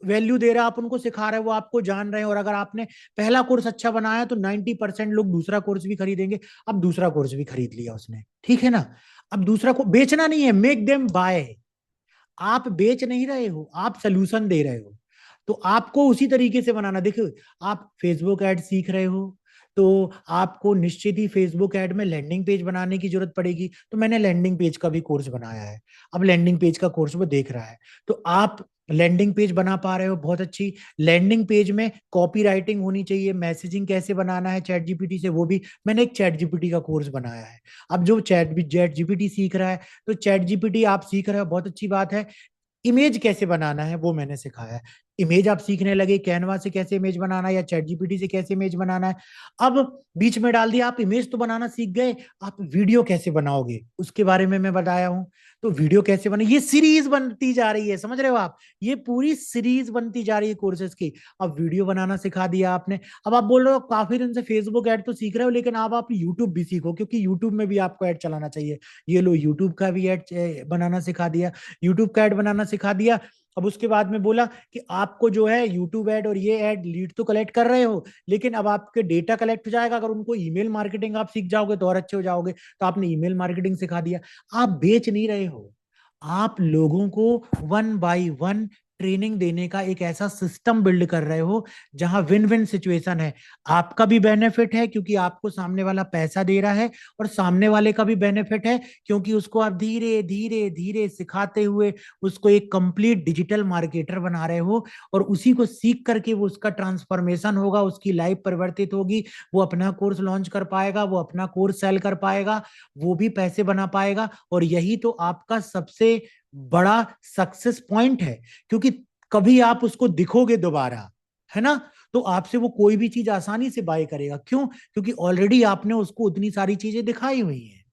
वैल्यू दे रहे हैं, आप उनको सिखा रहे हैं, वो आपको जान रहे हैं। और अगर आपने पहला कोर्स अच्छा बनाया तो 90% लोग दूसरा कोर्स भी खरीदेंगे। अब दूसरा कोर्स भी खरीद लिया उसने, ठीक है ना। अब दूसरा को बेचना नहीं है, मेक देम बाय। आप बेच नहीं रहे हो, आप सोल्यूशन दे रहे हो। तो आपको उसी तरीके से बनाना। देखो, आप फेसबुक ऐड सीख रहे हो तो आपको निश्चित ही फेसबुक ऐड में लैंडिंग पेज बनाने की जरूरत पड़ेगी, तो मैंने लैंडिंग पेज का भी कोर्स बनाया है। अब लैंडिंग पेज का कोर्स वो देख रहा है, तो आप लैंडिंग पेज बना पा रहे हो, बहुत अच्छी। लैंडिंग पेज में कॉपी राइटिंग होनी चाहिए, मैसेजिंग कैसे बनाना है चैट जीपीटी से, वो भी मैंने एक चैट जीपीटी का कोर्स बनाया है। अब जो चैट जीपीटी सीख रहा है, तो चैट जीपीटी आप सीख रहे हो, बहुत अच्छी बात है। इमेज कैसे बनाना है वो मैंने सिखाया है। इमेज आप सीखने लगे, कैनवा से कैसे इमेज बनाना है या चैट जीपीटी से कैसे इमेज बनाना है। अब बीच में डाल दिया, आप इमेज तो बनाना सीख गए, आप वीडियो कैसे बनाओगे उसके बारे में मैं बताया हूं। तो वीडियो कैसे बने, ये सीरीज बनती जा रही है, समझ रहे हो आप, ये पूरी सीरीज बनती जा रही है कोर्सेज की। अब वीडियो बनाना सिखा दिया आपने। अब आप बोल रहे हो काफी दिन से फेसबुक ऐड तो सीख रहे हो, लेकिन अब आप यूट्यूब भी सीखो, क्योंकि यूट्यूब में भी आपको ऐड चलाना चाहिए। ये लो, यूट्यूब का भी ऐड बनाना सिखा दिया, यूट्यूब का ऐड बनाना सिखा दिया। अब उसके बाद में बोला कि आपको जो है यूट्यूब ऐड और ये ऐड लीड तो कलेक्ट कर रहे हो, लेकिन अब आपके डेटा कलेक्ट हो जाएगा, अगर उनको ईमेल मार्केटिंग आप सीख जाओगे तो और अच्छे हो जाओगे। तो आपने ईमेल मार्केटिंग सिखा दिया। आप बेच नहीं रहे हो, आप लोगों को 1 बाय 1 ट्रेनिंग देने का एक ऐसा सिस्टम बिल्ड कर रहे हो जहां विन विन सिचुएशन है। आपका भी बेनिफिट है क्योंकि आपको सामने वाला पैसा दे रहा है, और सामने वाले का भी बेनिफिट है क्योंकि उसको आप धीरे धीरे धीरे सिखाते हुए उसको एक कंप्लीट डिजिटल मार्केटर बना रहे हो। और उसी को सीख करके वो उसका ट्रांसफॉर्मेशन होगा, उसकी लाइफ परिवर्तित होगी, वो अपना कोर्स लॉन्च कर पाएगा, वो अपना कोर्स सेल कर पाएगा, वो भी पैसे बना पाएगा। और यही तो आपका सबसे बड़ा सक्सेस पॉइंट है, क्योंकि कभी आप उसको दिखोगे दोबारा, है ना, तो आपसे वो कोई भी चीज आसानी से बाय करेगा। क्यों? क्योंकि ऑलरेडी आपने उसको उतनी सारी चीजें दिखाई हुई हैं।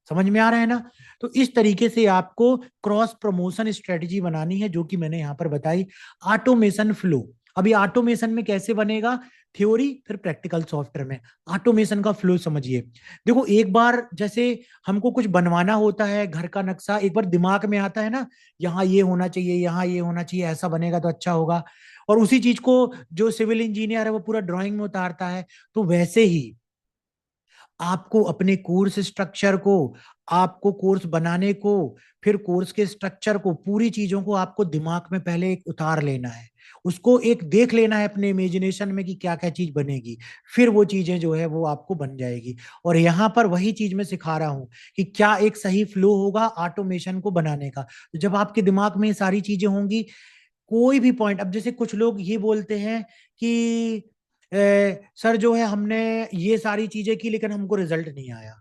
समझ में आ रहा है ना। तो इस तरीके से आपको क्रॉस प्रमोशन स्ट्रेटजी बनानी है, जो कि मैंने यहां पर बताई। ऑटोमेशन फ्लो, अभी ऑटोमेशन में कैसे बनेगा, थ्योरी फिर प्रैक्टिकल सॉफ्टवेयर में ऑटोमेशन का फ्लो समझिए। देखो, एक बार जैसे हमको कुछ बनवाना होता है, घर का नक्शा एक बार दिमाग में आता है ना, यहाँ ये होना चाहिए, यहाँ ये होना चाहिए, ऐसा बनेगा तो अच्छा होगा। और उसी चीज को जो सिविल इंजीनियर है वो पूरा ड्राइंग में उतारता है। तो वैसे ही आपको अपने कोर्स स्ट्रक्चर को, आपको कोर्स बनाने को, फिर कोर्स के स्ट्रक्चर को, पूरी चीजों को आपको दिमाग में पहले एक उतार लेना है, उसको एक देख लेना है अपने इमेजिनेशन में कि क्या क्या चीज बनेगी। फिर वो चीजें जो है वो आपको बन जाएगी। और यहाँ पर वही चीज मैं सिखा रहा हूँ कि क्या एक सही फ्लो होगा ऑटोमेशन को बनाने का। तो जब आपके दिमाग में ये सारी चीजें होंगी, कोई भी पॉइंट, अब जैसे कुछ लोग ये बोलते हैं कि सर जो है हमने ये सारी चीजें की लेकिन हमको रिजल्ट नहीं आया।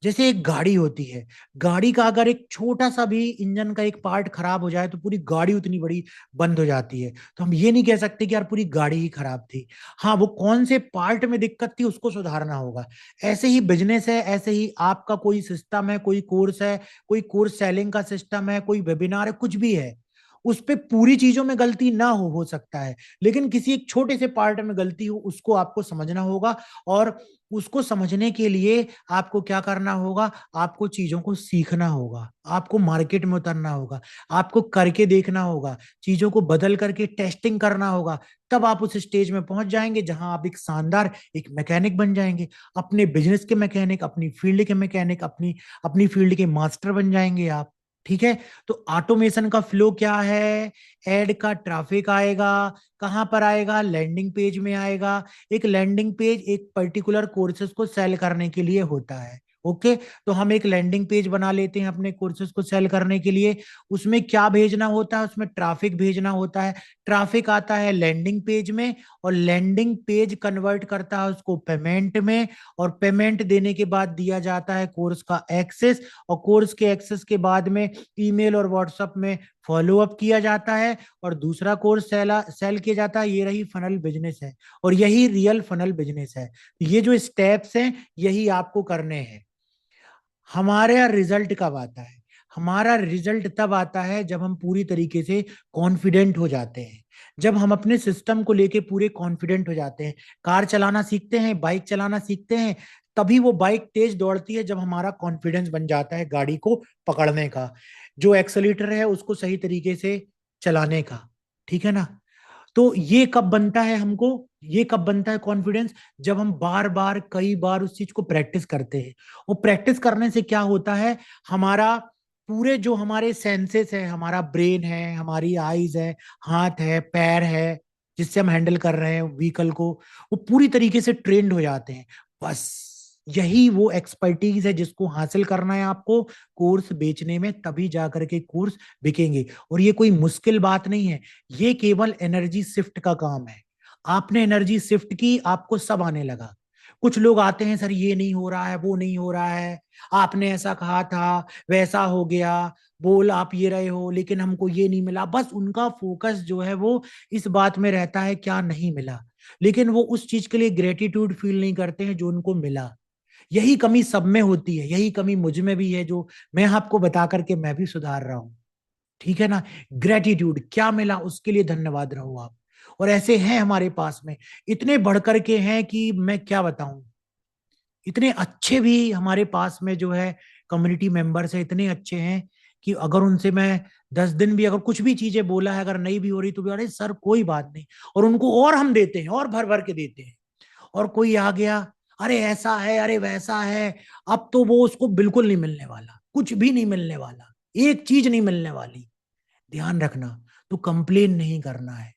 जैसे एक गाड़ी होती है, गाड़ी का अगर एक छोटा सा भी इंजन का एक पार्ट खराब हो जाए तो पूरी गाड़ी उतनी बड़ी बंद हो जाती है। तो हम ये नहीं कह सकते कि यार पूरी गाड़ी ही खराब थी, हाँ वो कौन से पार्ट में दिक्कत थी उसको सुधारना होगा। ऐसे ही बिजनेस है, ऐसे ही आपका कोई सिस्टम है, कोई कोर्स है, कोई कोर्स सेलिंग का सिस्टम है, कोई वेबिनार है, कुछ भी है, उस पे पूरी चीजों में गलती ना हो सकता है, लेकिन किसी एक छोटे से पार्ट में गलती हो उसको आपको समझना होगा। और उसको समझने के लिए आपको क्या करना होगा, आपको चीजों को सीखना होगा, आपको मार्केट में उतरना होगा, आपको करके देखना होगा, चीजों को बदल करके टेस्टिंग करना होगा। तब आप उस स्टेज में पहुंच जाएंगे जहां आप एक शानदार एक मैकेनिक बन जाएंगे, अपने बिजनेस के मैकेनिक, अपनी फील्ड के मैकेनिक, अपनी अपनी फील्ड के मास्टर बन जाएंगे आप। ठीक है। तो ऑटोमेशन का फ्लो क्या है? ऐड का ट्रैफिक आएगा, कहां पर आएगा? लैंडिंग पेज में आएगा। एक लैंडिंग पेज एक पर्टिकुलर कोर्सेज को सेल करने के लिए होता है। ओके, तो हम एक लैंडिंग पेज बना लेते हैं अपने कोर्सेज को सेल करने के लिए। उसमें क्या भेजना होता है? उसमें ट्रैफिक भेजना होता है। ट्रैफिक आता है लैंडिंग पेज में, और लैंडिंग पेज कन्वर्ट करता है उसको पेमेंट में, और पेमेंट देने के बाद दिया जाता है कोर्स का एक्सेस, और कोर्स के एक्सेस के बाद में ईमेल और व्हाट्सएप में फॉलो अप किया जाता है, और दूसरा कोर्स सेल किया जाता है। ये रही फनल बिजनेस है, और यही रियल फनल बिजनेस है। ये जो स्टेप्स हैं यही आपको करने हैं। हमारा रिजल्ट कब आता है? हमारा रिजल्ट तब आता है जब हम पूरी तरीके से कॉन्फिडेंट हो जाते हैं, जब हम अपने सिस्टम को लेके पूरे कॉन्फिडेंट हो जाते हैं। कार चलाना सीखते हैं, बाइक चलाना सीखते हैं, तभी वो बाइक तेज दौड़ती है जब हमारा कॉन्फिडेंस बन जाता है गाड़ी को पकड़ने का, जो एक्सेलेरेटर है उसको सही तरीके से चलाने का। ठीक है ना? तो ये कब बनता है हमको? ये कब बनता है कॉन्फिडेंस? जब हम बार बार कई बार उस चीज को प्रैक्टिस करते हैं। और प्रैक्टिस करने से क्या होता है? हमारा पूरे जो हमारे सेंसेस है, हमारा ब्रेन है, हमारी आईज है, हाथ है, पैर है, जिससे हम हैंडल कर रहे हैं व्हीकल को, वो पूरी तरीके से ट्रेंड हो जाते हैं। बस यही वो एक्सपर्टीज है जिसको हासिल करना है आपको कोर्स बेचने में, तभी जाकर के कोर्स बिकेंगे। और ये कोई मुश्किल बात नहीं है, ये केवल एनर्जी शिफ्ट का काम है। आपने एनर्जी शिफ्ट की, आपको सब आने लगा। कुछ लोग आते हैं, सर ये नहीं हो रहा है, वो नहीं हो रहा है, आपने ऐसा कहा था, वैसा हो गया, बोल आप ये रहे हो, लेकिन हमको ये नहीं मिला। बस उनका फोकस जो है वो इस बात में रहता है क्या नहीं मिला, लेकिन वो उस चीज के लिए ग्रेटिट्यूड फील नहीं करते हैं जो उनको मिला। यही कमी सब में होती है, यही कमी मुझ में भी है, जो मैं आपको बता करके मैं भी सुधार रहा हूं। ठीक है ना? ग्रेटिट्यूड, क्या मिला उसके लिए धन्यवाद रहो आप। और ऐसे हैं हमारे पास में, इतने बढ़कर के हैं कि मैं क्या बताऊं। इतने अच्छे भी हमारे पास में जो है कम्युनिटी मेंबर्स है, इतने अच्छे हैं कि अगर उनसे मैं 10 दिन भी अगर कुछ भी चीजें बोला है, अगर नहीं भी हो रही तो भी अरे सर कोई बात नहीं, और उनको और हम देते हैं, और भर भर के देते हैं। और कोई आ गया, अरे ऐसा है, अरे वैसा है, अब तो वो उसको बिल्कुल नहीं मिलने वाला, कुछ भी नहीं मिलने वाला, एक चीज नहीं मिलने वाली। ध्यान रखना, तो कंप्लेन नहीं करना है,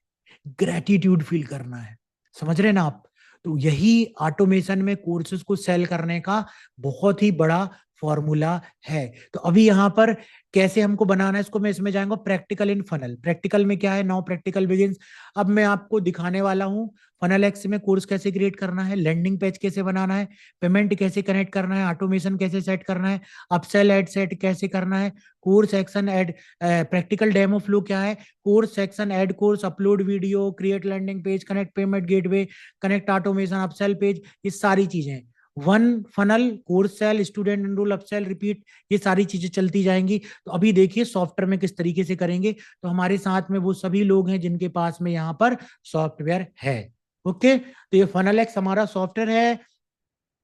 ग्रेटिट्यूड फील करना है। समझ रहे ना आप? तो यही ऑटोमेशन में कोर्सेज को सेल करने का बहुत ही बड़ा फॉर्मूला है। तो अभी यहां पर कैसे हमको बनाना है इसको, मैं इसमें जाऊंगा प्रैक्टिकल इन फनल। प्रैक्टिकल में क्या है? Now practical begins. अब मैं आपको दिखाने वाला हूं फनल एक्स में कोर्स कैसे क्रिएट करना है, लैंडिंग पेज कैसे बनाना है, पेमेंट कैसे कनेक्ट करना है, ऑटोमेशन कैसे सेट करना है, अपसेल एड सेट कैसे करना है, course action ad, practical demo flow क्या है, course section, add course, upload video, create landing page, connect payment gateway, connect automation, upsell page, ये सारी चीजें। One funnel, course sale, student enrol, upsell, repeat, ये सारी चीजें चलती जाएंगी। तो अभी देखिए सॉफ्टवेयर में किस तरीके से करेंगे। तो हमारे साथ में वो सभी लोग हैं जिनके पास में यहाँ पर सॉफ्टवेयर है। ओके, तो ये फनल एक्स हमारा सॉफ्टवेयर है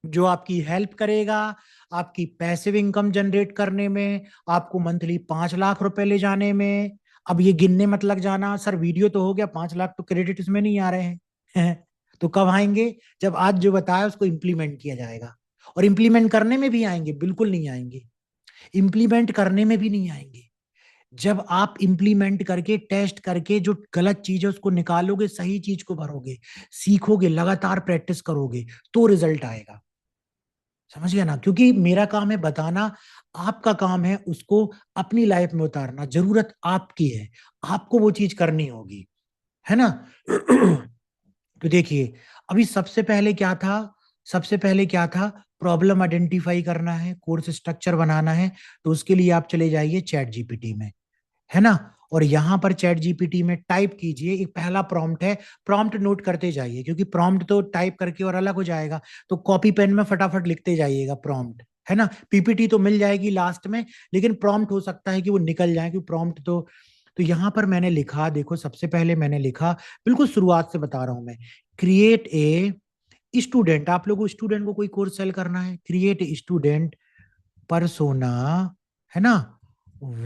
जो आपकी हेल्प करेगा आपकी पैसिव इनकम जनरेट करने में, आपको मंथली 5 लाख रुपए ले जाने में। अब ये गिनने मत लग जाना, सर वीडियो तो हो गया, 5 लाख तो क्रेडिट इसमें नहीं आ रहे हैं तो कब आएंगे? जब आज जो बताया उसको इम्प्लीमेंट किया जाएगा। और इम्प्लीमेंट करने में भी आएंगे? बिल्कुल नहीं आएंगे। इम्प्लीमेंट करने में भी नहीं आएंगे। जब आप इम्प्लीमेंट करके टेस्ट करके जो गलत चीज है उसको निकालोगे, सही चीज को भरोगे, सीखोगे, लगातार प्रैक्टिस करोगे, तो रिजल्ट आएगा। समझ गया ना? क्योंकि मेरा काम है बताना, आपका काम है उसको अपनी लाइफ में उतारना। जरूरत आपकी है, आपको वो चीज करनी होगी, है ना? तो देखिए, अभी सबसे पहले क्या था? सबसे पहले क्या था? प्रॉब्लम आइडेंटिफाई करना है, कोर्स स्ट्रक्चर बनाना है। तो उसके लिए आप चले जाइए चैट जीपीटी में, है ना? और यहां पर चैट जीपीटी में टाइप कीजिए, एक पहला प्रॉम्प्ट है, प्रॉम्प्ट नोट करते जाइए, क्योंकि प्रॉम्प्ट तो टाइप करके और अलग हो जाएगा। तो कॉपी पेन में फटाफट लिखते जाइएगा प्रॉम्प्ट, है ना? पीपीटी तो मिल जाएगी लास्ट में, लेकिन प्रॉम्प्ट हो सकता है कि वो निकल जाए, क्योंकि प्रॉम्प्ट तो यहां पर मैंने लिखा, देखो सबसे पहले मैंने लिखा, बिल्कुल शुरुआत से बता रहा हूं मैं, क्रिएट ए स्टूडेंट। आप लोगों स्टूडेंट को कोई कोर्स सेल करना है, क्रिएट स्टूडेंट परसोना, है ना,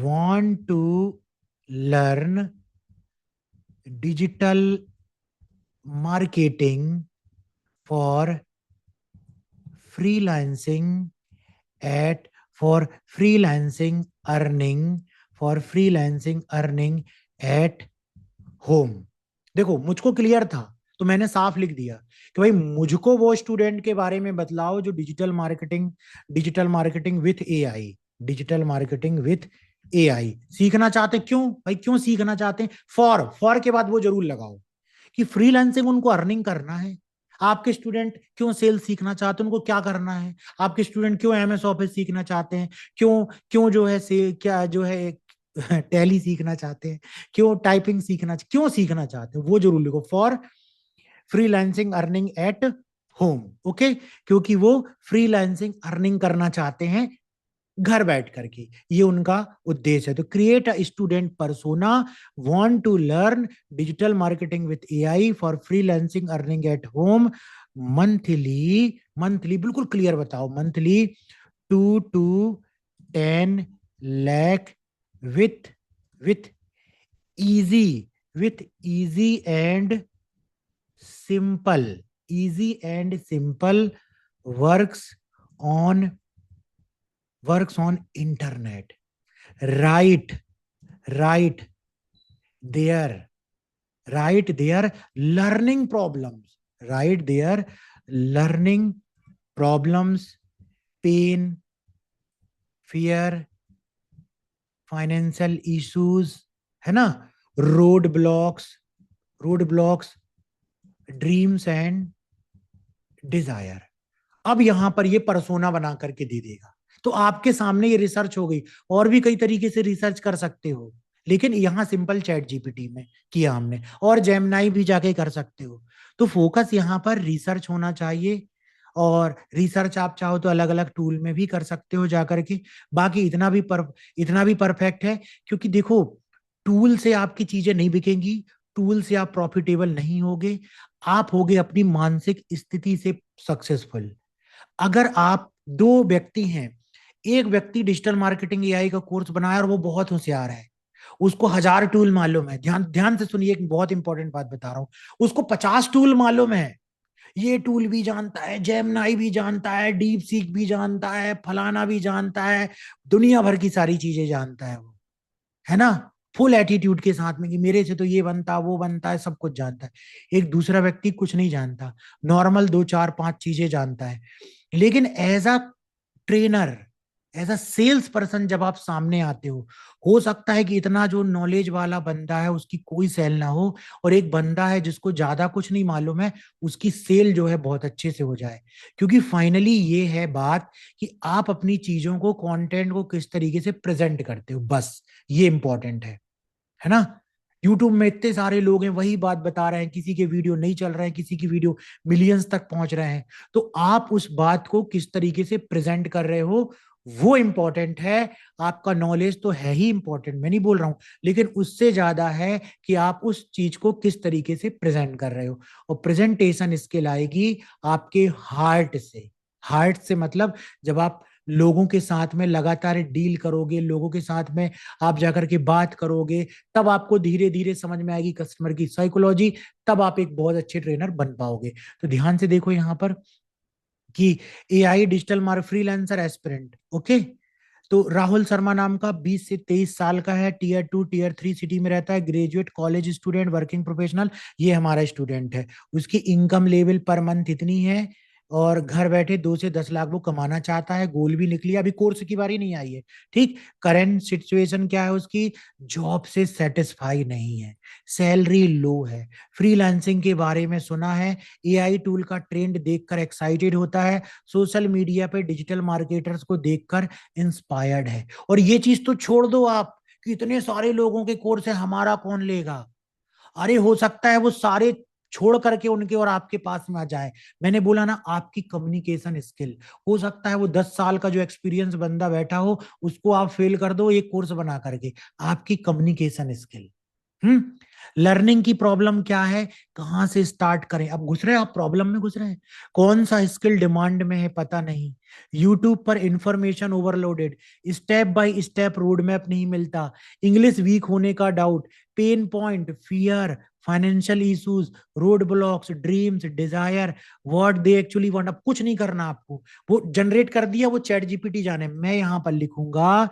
want to learn digital marketing for freelancing at for freelancing earning for freelancing earning at home. देखो मुझको क्लियर था तो मैंने साफ लिख दिया कि भाई मुझको वो स्टूडेंट के बारे में बतलाओ जो digital marketing with AI, digital marketing with AI सीखना चाहते हैं। क्यों भाई, क्यों सीखना चाहते हैं? फॉर के बाद वो जरूर लगाओ कि फ्रीलांसिंग उनको अर्निंग करना है। आपके स्टूडेंट क्यों सेल्स सीखना चाहते हैं, उनको क्या करना है? आपके स्टूडेंट क्यों एमएस ऑफिस सीखना चाहते हैं? क्यों क्यों जो है से क्या जो है टैली सीखना चाहते हैं? क्यों टाइपिंग सीखना, क्यों सीखना चाहते हैं वो जरूर लिखो, for freelancing earning at home. Okay, क्योंकि वो फ्रीलांसिंग अर्निंग करना चाहते हैं घर बैठ करके, ये उनका उद्देश्य है। तो create a student persona want to learn digital marketing with AI for freelancing earning at home monthly. Monthly बिल्कुल क्लियर बताओ, monthly 2 to 10 lakh with with easy with easy and simple works on internet. Write write their write their learning problems, write their learning problems, pain, fear, financial issues, है ना, road blocks, dreams and desire. अब यहां पर ये persona बना करके दे देगा। तो आपके सामने ये रिसर्च हो गई। और भी कई तरीके से रिसर्च कर सकते हो, लेकिन यहां सिंपल चैट जीपीटी में किया हमने, और जेमिनाई भी जाके कर सकते हो। तो फोकस यहां पर रिसर्च होना चाहिए। और रिसर्च आप चाहो तो अलग अलग टूल में भी कर सकते हो जाकर के। बाकी इतना भी परफेक्ट है, क्योंकि देखो टूल से आपकी चीजें नहीं बिकेंगी, टूल से आप प्रॉफिटेबल नहीं होगे, आप होगे अपनी मानसिक स्थिति से सक्सेसफुल। अगर आप दो व्यक्ति हैं, एक व्यक्ति डिजिटल मार्केटिंग एआई का कोर्स बनाया और वो बहुत होशियार है, उसको 1000 टूल मालूम है, ध्यान ध्यान से सुनिए, एक बहुत इंपॉर्टेंट बात बता रहा हूं, उसको 50 टूल मालूम है, ये टूल भी जानता है, जेमिनाई भी जानता है, डीप सीक भी जानता है, फलाना भी जानता है, दुनिया भर की सारी चीजें जानता है वो, है ना, फुल एटीट्यूड के साथ में कि मेरे से तो ये बनता वो बनता है, सब कुछ जानता है। एक दूसरा व्यक्ति कुछ नहीं जानता, नॉर्मल 2 4 5 चीजें जानता है। लेकिन as a trainer, as a sales person जब आप सामने आते हो सकता है कि इतना जो नॉलेज वाला बंदा है उसकी कोई सेल ना हो, और एक बंदा है जिसको ज्यादा कुछ नहीं मालूम है, उसकी सेल जो है बहुत अच्छे से हो जाए। क्योंकि फाइनली ये है बात कि आप अपनी चीजों को, कंटेंट को किस तरीके से प्रेजेंट करते हो, बस ये इंपॉर्टेंट है ना। यूट्यूब में इतने सारे लोग हैं वही बात बता रहे हैं, किसी के वीडियो नहीं चल रहे हैं, किसी की वीडियो मिलियंस तक पहुंच रहे हैं। तो आप उस बात को किस तरीके से प्रेजेंट कर रहे हो वो इंपॉर्टेंट है। आपका नॉलेज तो है ही इंपॉर्टेंट, मैं नहीं बोल रहा हूं, लेकिन उससे ज्यादा है कि आप उस चीज को किस तरीके से प्रेजेंट कर रहे हो। और प्रेजेंटेशन स्किल आएगी आपके हार्ट से मतलब जब आप लोगों के साथ में लगातार डील करोगे, लोगों के साथ में आप जाकर के बात करोगे, तब आपको धीरे धीरे समझ में आएगी कस्टमर की साइकोलॉजी, तब आप एक बहुत अच्छे ट्रेनर बन पाओगे। तो ध्यान से देखो यहाँ पर कि AI digital mark freelancer aspirant, okay. तो राहुल शर्मा नाम का 20 से 23 साल का है, टीयर 2 टीयर 3 सिटी में रहता है, graduate, college student, working professional, ये हमारा स्टूडेंट है। उसकी इनकम लेवल पर मंथ इतनी है, और घर बैठे 2 से 10 लाख वो कमाना चाहता है, गोल भी निकली, अभी कोर्स की बारी नहीं आई है, ठीक। करंट सिचुएशन क्या है उसकी, जॉब से सेटिस्फाई नहीं है, सैलरी लो है, फ्रीलांसिंग के बारे में सुना है, एआई टूल का ट्रेंड देखकर एक्साइटेड होता है, सोशल मीडिया पे डिजिटल मार्केटर्स को देखकर इंस्पायर्ड है। और ये चीज तो छोड़ दो आप कि इतने सारे लोगों के कोर्स है, हमारा कौन लेगा। अरे हो सकता है वो सारे छोड़ करके उनके और आपके पास में आ जाए। मैंने बोला ना, आपकी कम्युनिकेशन स्किल, हो सकता है वो 10 साल का जो एक्सपीरियंस बंदा बैठा हो उसको आप फेल कर दो एक कोर्स बना करके, आपकी कम्युनिकेशन स्किल। लर्निंग की प्रॉब्लम क्या है, कहां से स्टार्ट करें, अब घुस रहे हैं आप प्रॉब्लम में घुस रहे हैं, कौन सा स्किल डिमांड में है पता नहीं, यूट्यूब पर information overloaded, step by step road map नहीं मिलता, इंग्लिश वीक होने का doubt, pain point, fear, financial issues, road blocks, dreams, desire, what they actually want. अब कुछ नहीं करना आपको, वो जनरेट कर दिया, वो चैट जीपीटी जाने, मैं यहां पर लिखूंगा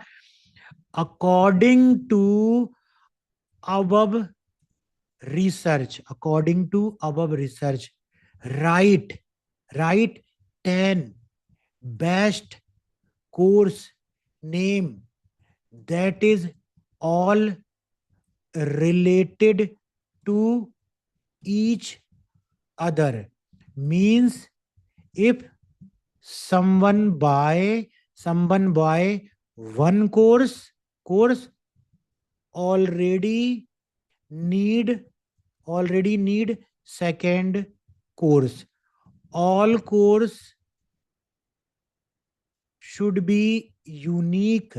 According to above research, write 10 best course name that is all related to each other. Means if someone buy one course already need second course. All course should be unique.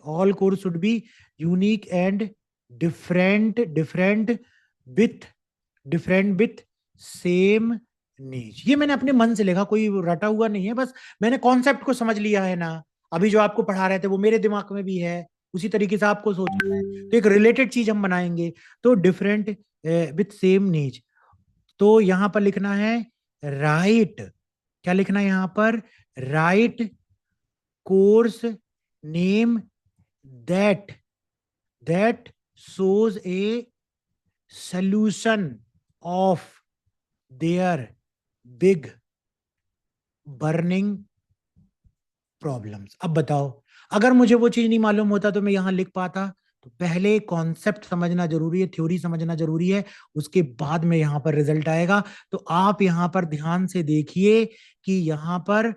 All course should be unique and different with same नीच. ये मैंने अपने मन से लिखा, कोई रटा हुआ नहीं है, बस मैंने कॉन्सेप्ट को समझ लिया है ना. अभी जो आपको पढ़ा रहे थे वो मेरे दिमाग में भी है, उसी तरीके से आपको सोचना है. तो एक रिलेटेड चीज हम बनाएंगे, तो डिफरेंट विथ सेम नीच. तो यहां पर लिखना है राइट. क्या लिखना है यहां पर? Right course name that shows a solution of their big burning problems. अब बताओ, अगर मुझे वो चीज नहीं मालूम होता तो मैं यहां लिख पाता? तो पहले कॉन्सेप्ट समझना जरूरी है, थ्योरी समझना जरूरी है, उसके बाद में यहां पर रिजल्ट आएगा. तो आप यहां पर ध्यान से देखिए कि यहां पर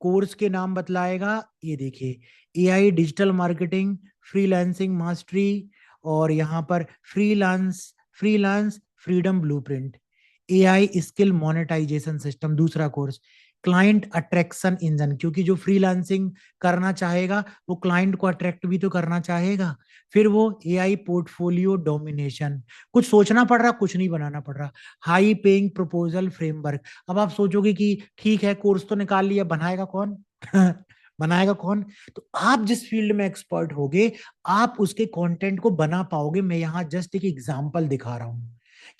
कोर्स के नाम बतलाएगा. ये देखिए, AI digital marketing freelancing mastery, और यहां पर freelance freedom blueprint, AI skill monetisation system दूसरा कोर्स, क्लाइंट अट्रैक्शन इंजन, क्योंकि जो फ्रीलांसिंग करना चाहेगा वो क्लाइंट को अट्रैक्ट भी तो करना चाहेगा. फिर वो एआई पोर्टफोलियो डोमिनेशन, कुछ सोचना पड़ रहा, कुछ नहीं बनाना पड़ रहा. High paying proposal framework. अब आप सोचोगे कि ठीक है कोर्स तो निकाल लिया, बनाएगा कौन? बनाएगा कौन? तो आप जिस फील्ड में एक्सपर्ट होगे आप उसके कंटेंट को बना पाओगे. मैं यहाँ जस्ट एक एग्जांपल दिखा रहा हूं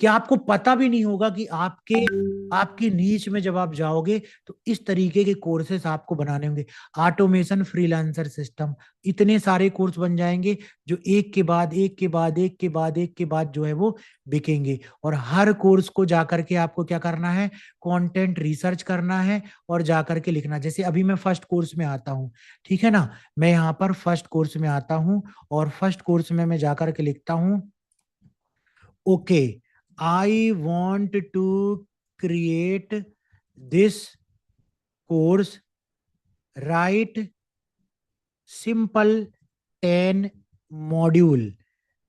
कि आपको पता भी नहीं होगा कि आपकी नीच में जब आप जाओगे तो इस तरीके के कोर्सेस आपको बनाने होंगे. ऑटोमेशन फ्रीलांसर सिस्टम, इतने सारे कोर्स बन जाएंगे जो एक के बाद एक के बाद जो है वो बिकेंगे. और हर कोर्स को जाकर के आपको क्या करना है? कंटेंट रिसर्च करना है और जाकर के लिखना. जैसे अभी मैं फर्स्ट कोर्स में आता हूँ, ठीक है ना, मैं यहाँ पर फर्स्ट कोर्स में आता हूँ और फर्स्ट कोर्स में मैं जाकर के लिखता हूँ, okay, I want to create this course, right simple 10 module,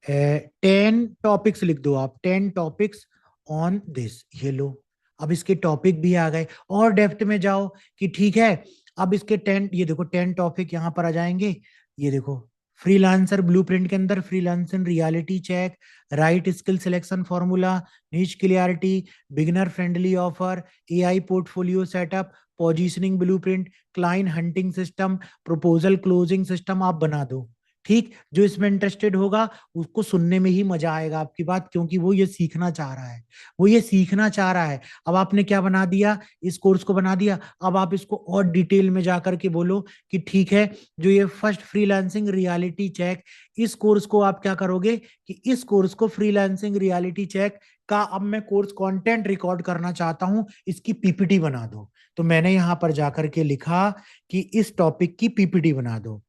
10 topics लिख दो आप, 10 टॉपिक्स ऑन दिस. ये लो, अब इसके टॉपिक भी आ गए. और डेप्थ में जाओ कि ठीक है, अब इसके 10, ये देखो 10 टॉपिक यहाँ पर आ जाएंगे. ये देखो, फ्रीलांसर ब्लूप्रिंट के अंदर freelancer reality check, right skill selection formula, niche clarity, beginner friendly offer, AI portfolio setup, positioning blueprint, client hunting system, proposal closing system आप बना दो. ठीक, जो इसमें इंटरेस्टेड होगा उसको सुनने में ही मजा आएगा आपकी बात, क्योंकि वो ये सीखना चाह रहा है, वो ये सीखना चाह रहा है. अब आपने क्या बना दिया? इस कोर्स को बना दिया. अब आप इसको और डिटेल में जाकर के बोलो कि ठीक है, जो ये फर्स्ट फ्रीलांसिंग रियलिटी चेक, इस कोर्स को आप क्या करोगे कि इस कोर्स को फ्रीलांसिंग रियलिटी चेक का अब मैं कोर्स कंटेंट रिकॉर्ड करना चाहता हूं, इसकी पीपीटी बना दो. तो मैंने यहां पर जाकर के लिखा कि इस टॉपिक की पीपीटी बना दो,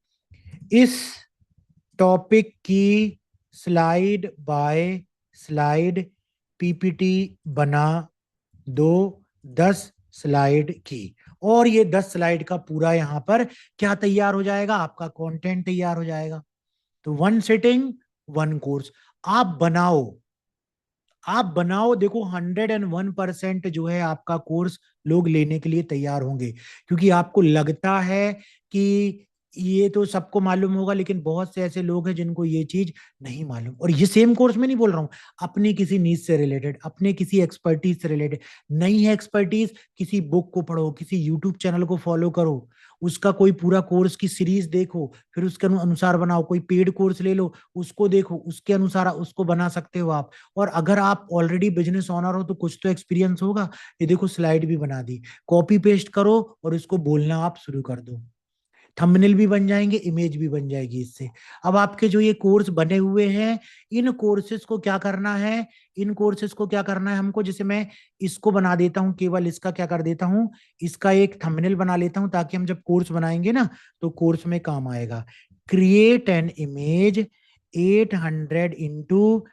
इस टॉपिक की स्लाइड बाय स्लाइड पीपीटी बना दो, 10 स्लाइड की. और ये 10 स्लाइड का पूरा यहां पर क्या तैयार हो जाएगा? आपका कंटेंट तैयार हो जाएगा. तो 1 सिटिंग 1 कोर्स. आप बनाओ, देखो 101% जो है आपका कोर्स लोग लेने के लिए तैयार होंगे, क्योंकि आपको लगता है कि ये तो सबको मालूम होगा, लेकिन बहुत से ऐसे लोग हैं जिनको ये चीज नहीं मालूम. और ये सेम कोर्स में नहीं बोल रहा हूँ, अपनी किसी नीज से रिलेटेड, अपने किसी एक्सपर्टीज से रिलेटेड. नहीं है एक्सपर्टीज, किसी बुक को पढ़ो, किसी यूट्यूब चैनल को फॉलो करो, उसका कोई पूरा कोर्स की सीरीज देखो, फिर उसके अनुसार बनाओ. कोई पेड कोर्स ले लो, उसको देखो, उसके अनुसार उसको बना सकते हो आप. और अगर आप ऑलरेडी बिजनेस ओनर हो तो कुछ तो एक्सपीरियंस होगा. ये देखो स्लाइड भी बना दी, कॉपी पेस्ट करो और इसको बोलना आप शुरू कर दो. थंबनेल भी बन जाएंगे, इमेज भी बन जाएगी इससे। अब आपके जो ये कोर्स बने हुए हैं, इन कोर्सेज को क्या करना है, इन कोर्सेज को क्या करना है हमको, जैसे मैं इसको बना देता हूं, केवल इसका क्या कर देता हूं, इसका एक थंबनेल बना लेता हूं, ताकि हम जब कोर्स बनाएंगे ना तो कोर्स में काम आएगा। Create an image 800 into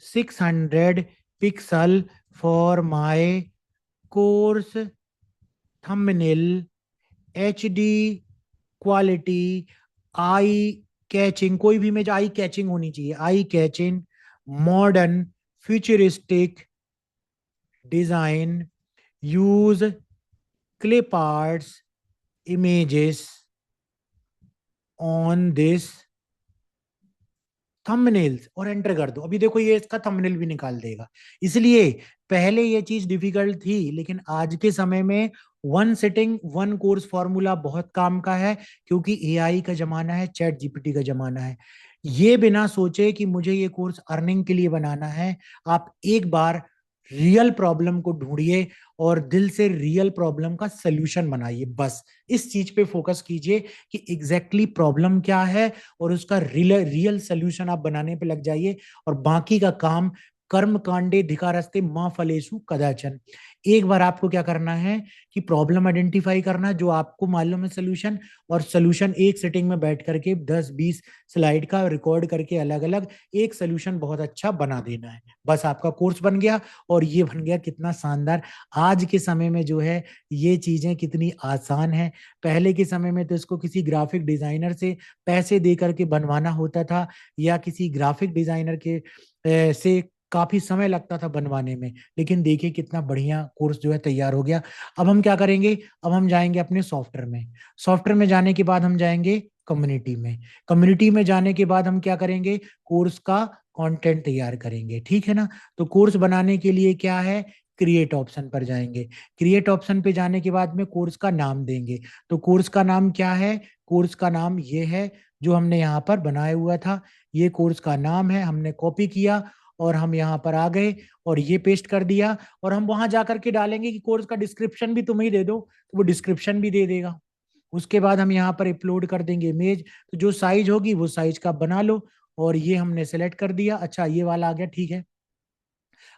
600 pixel for my course thumbnail, HD quality, eye catching, कोई भी इमेज आई कैचिंग होनी चाहिए, eye catching, modern, futuristic design, use clip arts images on this thumbnails, और एंटर कर दो। अभी देखो ये इसका थंबनेल भी निकाल देगा। इसलिए पहले ये चीज डिफिकल्ट थी, लेकिन आज के समय में one sitting one course formula बहुत काम का है, क्योंकि एआई का जमाना है, चैट जीपीटी का जमाना है। ये बिना सोचे कि मुझे ये कोर्स अर्निंग के लिए बनाना है, आप एक बार रियल प्रॉब्लम को ढूंढिए और दिल से रियल प्रॉब्लम का सलूशन बनाइए। बस इस चीज पे फोकस कीजिए कि एग्जैक्टली प्रॉब्लम क्या है, और उसका रियल रियल सोल्यूशन आप बनाने पे लग जाइए। और बाकी का काम कर्म कांडे धिकारस्ते माँ फलेषु कदाचन। एक बार आपको क्या करना है कि प्रॉब्लम आइडेंटिफाई करना जो आपको मालूम है सोल्यूशन, और सोल्यूशन एक सेटिंग में बैठ करके 10-20 स्लाइड का रिकॉर्ड करके अलग अलग एक सोल्यूशन बहुत अच्छा बना देना है। बस आपका कोर्स बन गया। और ये बन गया कितना शानदार। आज के समय में जो है ये चीजें कितनी आसान है। पहले के समय में तो इसको किसी ग्राफिक डिजाइनर से पैसे दे करके बनवाना होता था, या किसी ग्राफिक डिजाइनर के से काफी समय लगता था बनवाने में। लेकिन देखिए कितना बढ़िया कोर्स जो है तैयार हो गया। अब हम क्या करेंगे, अब हम जाएंगे अपने सॉफ्टवेयर में। सॉफ्टवेयर में जाने के बाद हम जाएंगे कम्युनिटी में। कम्युनिटी में जाने के बाद हम क्या करेंगे, कोर्स का कंटेंट तैयार करेंगे, ठीक है ना। तो कोर्स बनाने के लिए क्या है, क्रिएट ऑप्शन पर जाएंगे। क्रिएट ऑप्शन पे जाने के बाद में कोर्स का नाम देंगे। तो कोर्स का नाम क्या है, कोर्स का नाम ये है जो हमने यहाँ पर बनाया हुआ था। ये कोर्स का नाम है, हमने कॉपी किया और हम यहाँ पर आ गए और ये पेस्ट कर दिया। और हम वहां जाकर के डालेंगे कि कोर्स का डिस्क्रिप्शन भी तुम ही दे दो, तो वो डिस्क्रिप्शन भी दे देगा। उसके बाद हम यहाँ पर अपलोड कर देंगे इमेज। तो जो साइज होगी वो साइज का बना लो। और ये हमने सेलेक्ट कर दिया, अच्छा ये वाला आ गया, ठीक है।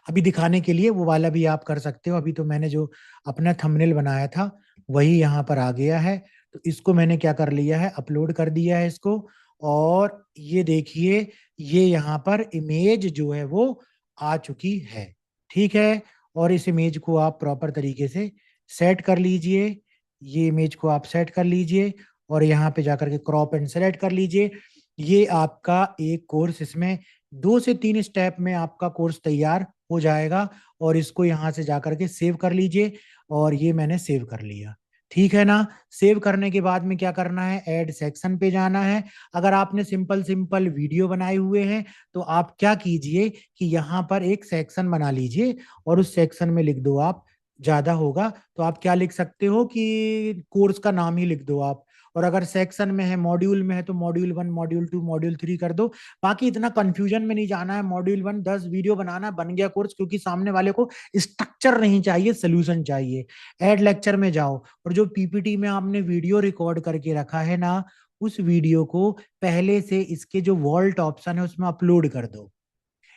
अभी दिखाने के लिए वो वाला भी आप कर सकते हो। अभी तो मैंने जो अपना थंबनेल बनाया था वही यहाँ पर आ गया है। तो इसको मैंने क्या कर लिया है, अपलोड कर दिया है इसको। और ये देखिए ये यहाँ पर इमेज जो है वो आ चुकी है, ठीक है। और इस इमेज को आप प्रॉपर तरीके से सेट कर लीजिए। ये इमेज को आप सेट कर लीजिए और यहाँ पे जाकर के क्रॉप एंड सेलेक्ट कर लीजिए। ये आपका एक कोर्स, इसमें 2 से 3 स्टेप में आपका कोर्स तैयार हो जाएगा। और इसको यहाँ से जाकर के सेव कर लीजिए। और ये मैंने सेव कर लिया, ठीक है ना। सेव करने के बाद में क्या करना है, ऐड सेक्शन पे जाना है। अगर आपने सिंपल सिंपल वीडियो बनाए हुए हैं तो आप क्या कीजिए कि यहाँ पर एक सेक्शन बना लीजिए और उस सेक्शन में लिख दो आप, ज्यादा होगा तो आप क्या लिख सकते हो कि कोर्स का नाम ही लिख दो आप। और अगर सेक्शन में है, मॉड्यूल में है, तो मॉड्यूल 1, मॉड्यूल 2, मॉड्यूल 3 कर दो। बाकी इतना कंफ्यूजन में नहीं जाना है। मॉड्यूल 1 10 वीडियो बनाना, बन गया कोर्स। क्योंकि सामने वाले को स्ट्रक्चर नहीं चाहिए, सोल्यूशन चाहिए। ऐड लेक्चर में जाओ और जो पीपीटी में आपने वीडियो रिकॉर्ड करके रखा है ना, उस वीडियो को पहले से इसके जो वॉल्ट ऑप्शन है उसमें अपलोड कर दो।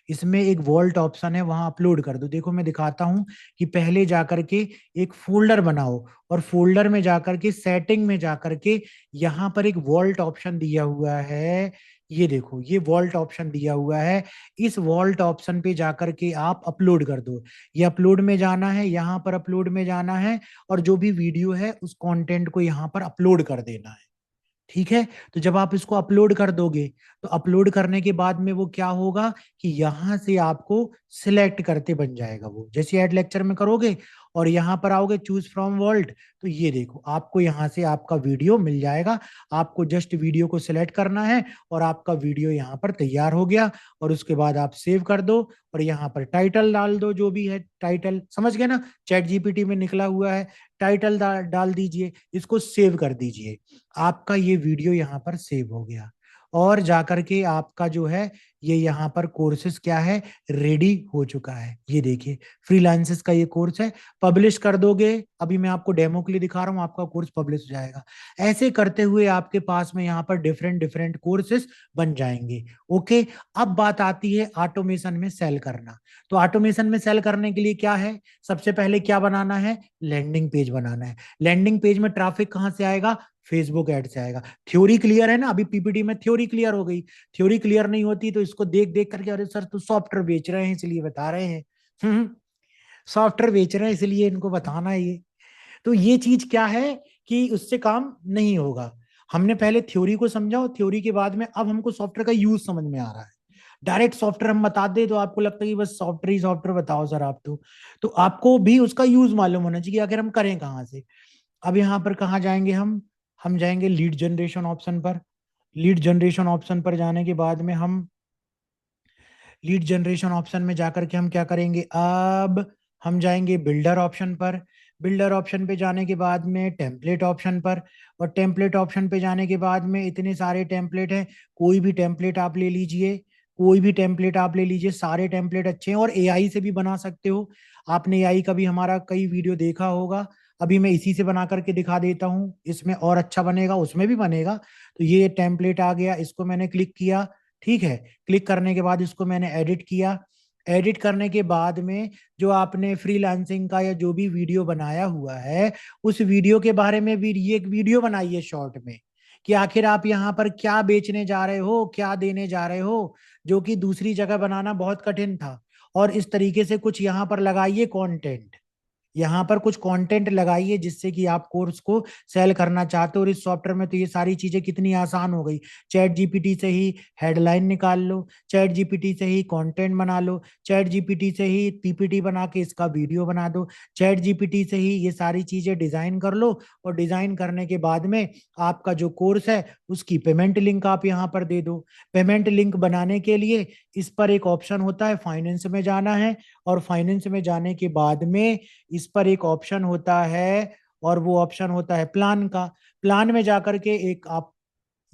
इसमें एक वॉल्ट ऑप्शन है, वहां अपलोड कर दो। देखो मैं दिखाता हूं कि पहले जाकर के एक फोल्डर बनाओ और फोल्डर में जाकर के सेटिंग में जाकर के यहाँ पर एक वॉल्ट ऑप्शन दिया हुआ है। ये देखो ये वॉल्ट ऑप्शन दिया हुआ है। इस वॉल्ट ऑप्शन पे जाकर के आप अपलोड कर दो। ये अपलोड में जाना है, यहाँ पर अपलोड में जाना है और जो भी वीडियो है उस कंटेंट को यहाँ पर अपलोड कर देना है, ठीक है। तो जब आप इसको अपलोड कर दोगे तो अपलोड करने के बाद में वो क्या होगा कि यहां से आपको सिलेक्ट करते बन जाएगा वो, जैसे ऐड लेक्चर में करोगे और यहाँ पर आओगे चूज फ्रॉम वर्ल्ड, तो ये देखो आपको यहाँ से आपका वीडियो मिल जाएगा। आपको जस्ट वीडियो को सिलेक्ट करना है और आपका वीडियो यहाँ पर तैयार हो गया। और उसके बाद आप सेव कर दो और यहाँ पर टाइटल डाल दो, जो भी है टाइटल, समझ गए ना, चैट जीपीटी में निकला हुआ है। टाइटल डाल दीजिए, इसको सेव कर दीजिए। आपका ये वीडियो यहाँ पर सेव हो गया। और जाकर के आपका जो है ये यहाँ पर कोर्सेस क्या है, रेडी हो चुका है। ये देखिए फ्रीलांसेस का ये कोर्स है, पब्लिश कर दोगे, अभी मैं आपको डेमो के लिए दिखा रहा हूँ, आपका कोर्स पब्लिश हो जाएगा। ऐसे करते हुए आपके पास में यहाँ पर डिफरेंट डिफरेंट कोर्सेस बन जाएंगे। ओके, अब बात आती है ऑटोमेशन में सेल करना। तो ऑटोमेशन में सेल करने के लिए क्या है, सबसे पहले क्या बनाना है, लैंडिंग पेज बनाना है। लैंडिंग पेज में ट्रैफिक कहां से आएगा, फेसबुक एड से आएगा। थ्योरी क्लियर है ना, अभी पीपीटी में थ्योरी क्लियर हो गई। थ्योरी क्लियर नहीं होती तो इसको देख देख करके, अरे सर तो सॉफ्टवेयर बेच रहे हैं इसलिए बता रहे हैं। सॉफ्टवेयर बेच रहे हैं इसलिए इनको बताना है ये। तो ये चीज क्या है कि उससे काम नहीं होगा। हमने पहले थ्योरी को समझा और थ्योरी के बाद में अब हमको सॉफ्टवेयर का यूज समझ में आ रहा है। डायरेक्ट सॉफ्टवेयर हम बता दे तो आपको लगता है कि बस सॉफ्टवेयर ही सॉफ्टवेयर बताओ सर आप तो आपको भी उसका यूज मालूम होना चाहिए कि आखिर हम करें कहाँ से। अब यहाँ पर कहाँ जाएंगे हम जाएंगे लीड जनरेशन ऑप्शन पर। लीड जनरेशन ऑप्शन पर जाने के बाद में हम लीड जनरेशन ऑप्शन में जाकर के हम क्या करेंगे, अब हम जाएंगे बिल्डर ऑप्शन पर। बिल्डर ऑप्शन पे जाने के बाद में टेम्पलेट ऑप्शन पर, और टेम्पलेट ऑप्शन पे जाने के बाद में इतने सारे टेम्पलेट हैं, कोई भी टेम्पलेट आप ले लीजिए। कोई भी टेम्पलेट आप ले लीजिए, सारे टेम्पलेट अच्छे हैं और एआई से भी बना सकते हो। आपने एआई का भी हमारा कई वीडियो देखा होगा। अभी मैं इसी से बना करके दिखा देता हूँ, इसमें और अच्छा बनेगा, उसमें भी बनेगा। तो ये टेम्पलेट आ गया, इसको मैंने क्लिक किया। ठीक है, क्लिक करने के बाद इसको मैंने एडिट किया। एडिट करने के बाद में जो आपने फ्रीलांसिंग का या जो भी वीडियो बनाया हुआ है, उस वीडियो के बारे में भी ये एक वीडियो बनाइए शॉर्ट में, कि आखिर आप यहाँ पर क्या बेचने जा रहे हो, क्या देने जा रहे हो, जो कि दूसरी जगह बनाना बहुत कठिन था। और इस तरीके से कुछ यहाँ पर लगाइए कंटेंट, यहाँ पर कुछ कंटेंट लगाइए जिससे कि आप कोर्स को सेल करना चाहते हो। और इस सॉफ्टवेयर में तो ये सारी चीजें कितनी आसान हो गई। चैट जीपीटी से ही हेडलाइन निकाल लो, चैट जीपीटी से ही कंटेंट बना लो, चैट जीपीटी से ही पीपीटी बना के इसका वीडियो बना दो, चैट जीपीटी से ही ये सारी चीजें डिजाइन कर लो। और डिजाइन करने के बाद में आपका जो कोर्स है उसकी पेमेंट लिंक आप यहाँ पर दे दो। पेमेंट लिंक बनाने के लिए इस पर एक ऑप्शन होता है, फाइनेंस में जाना है। और फाइनेंस में जाने के बाद में इस पर एक ऑप्शन होता है, और वो ऑप्शन होता है प्लान का। प्लान में जाकर के एक आप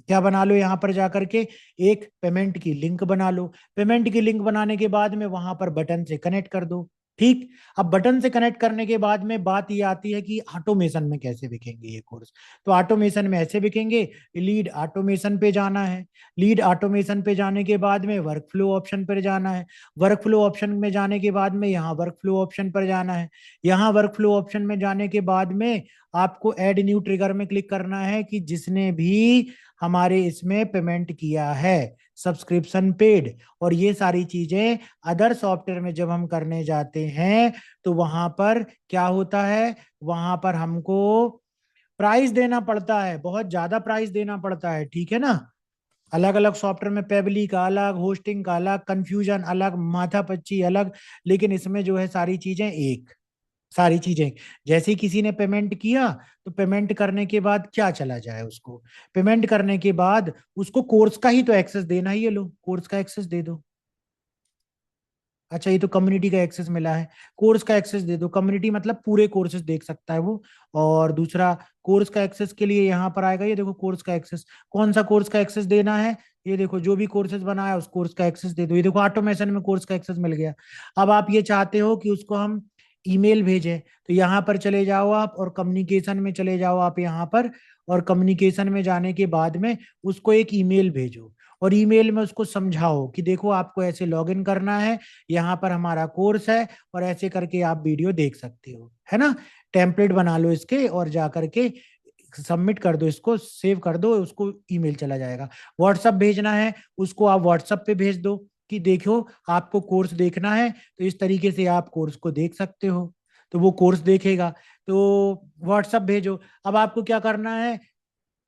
क्या बना लो, यहाँ पर जाकर के एक पेमेंट की लिंक बना लो। पेमेंट की लिंक बनाने के बाद में वहां पर बटन से कनेक्ट कर दो। ठीक, अब बटन से कनेक्ट करने के बाद में बात ये आती है कि ऑटोमेशन में कैसे बिकेंगे ये कोर्स। तो ऑटोमेशन में ऐसे बिकेंगे, लीड ऑटोमेशन पे जाना है। लीड ऑटोमेशन पे जाने के बाद में वर्क फ्लो ऑप्शन पर जाना है। वर्क फ्लो ऑप्शन में जाने के बाद में यहाँ वर्क फ्लो ऑप्शन पर जाना है। यहाँ वर्क फ्लो ऑप्शन में जाने के बाद में आपको ऐड न्यू ट्रिगर में क्लिक करना है कि जिसने भी हमारे इसमें पेमेंट किया है, सब्सक्रिप्शन पेड और ये सारी चीजें अदर सॉफ्टवेयर में जब हम करने जाते हैं तो वहां पर क्या होता है, वहां पर हमको प्राइस देना पड़ता है, बहुत ज्यादा प्राइस देना पड़ता है। ठीक है ना, अलग अलग सॉफ्टवेयर में पेबली का अलग, होस्टिंग का अलग, कंफ्यूजन अलग, माथापच्ची अलग, लेकिन इसमें जो है सारी चीजें एक, सारी चीजें। जैसे ही किसी ने पेमेंट किया तो पेमेंट करने के बाद क्या चला जाए उसको, पेमेंट करने के बाद उसको कोर्स का ही तो एक्सेस देना ही है, लो कोर्स का एक्सेस दे दो। अच्छा, ये तो कम्युनिटी का एक्सेस मिला है, कोर्स का एक्सेस दे दो। कम्युनिटी मतलब पूरे कोर्सेज देख सकता है वो। और दूसरा कोर्स का एक्सेस के लिए यहाँ पर आएगा, ये देखो कोर्स का एक्सेस, कौन सा कोर्स का एक्सेस देना है, ये देखो जो भी कोर्सेज बनाया है उस कोर्स का एक्सेस दे दो। ये देखो ऑटोमेशन में कोर्स का एक्सेस मिल गया। अब आप ये चाहते हो कि उसको हम ईमेल भेजें, तो यहाँ पर चले जाओ आप और कम्युनिकेशन में चले जाओ आप यहाँ पर। और कम्युनिकेशन में जाने के बाद में उसको एक ईमेल भेजो, और ईमेल में उसको समझाओ कि देखो आपको ऐसे लॉगिन करना है, यहाँ पर हमारा कोर्स है और ऐसे करके आप वीडियो देख सकते हो, है ना। टेम्पलेट बना लो इसके और जा करके सबमिट कर दो, इसको सेव कर दो, उसको ईमेल चला जाएगा। व्हाट्सअप भेजना है उसको आप व्हाट्सअप पे भेज दो कि देखो आपको कोर्स देखना है, तो इस तरीके से आप कोर्स को देख सकते हो। तो वो कोर्स देखेगा, तो व्हाट्सअप भेजो। अब आपको क्या करना है,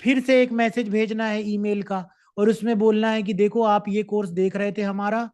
फिर से एक मैसेज भेजना है ईमेल का, और उसमें बोलना है कि देखो आप ये कोर्स देख रहे थे हमारा,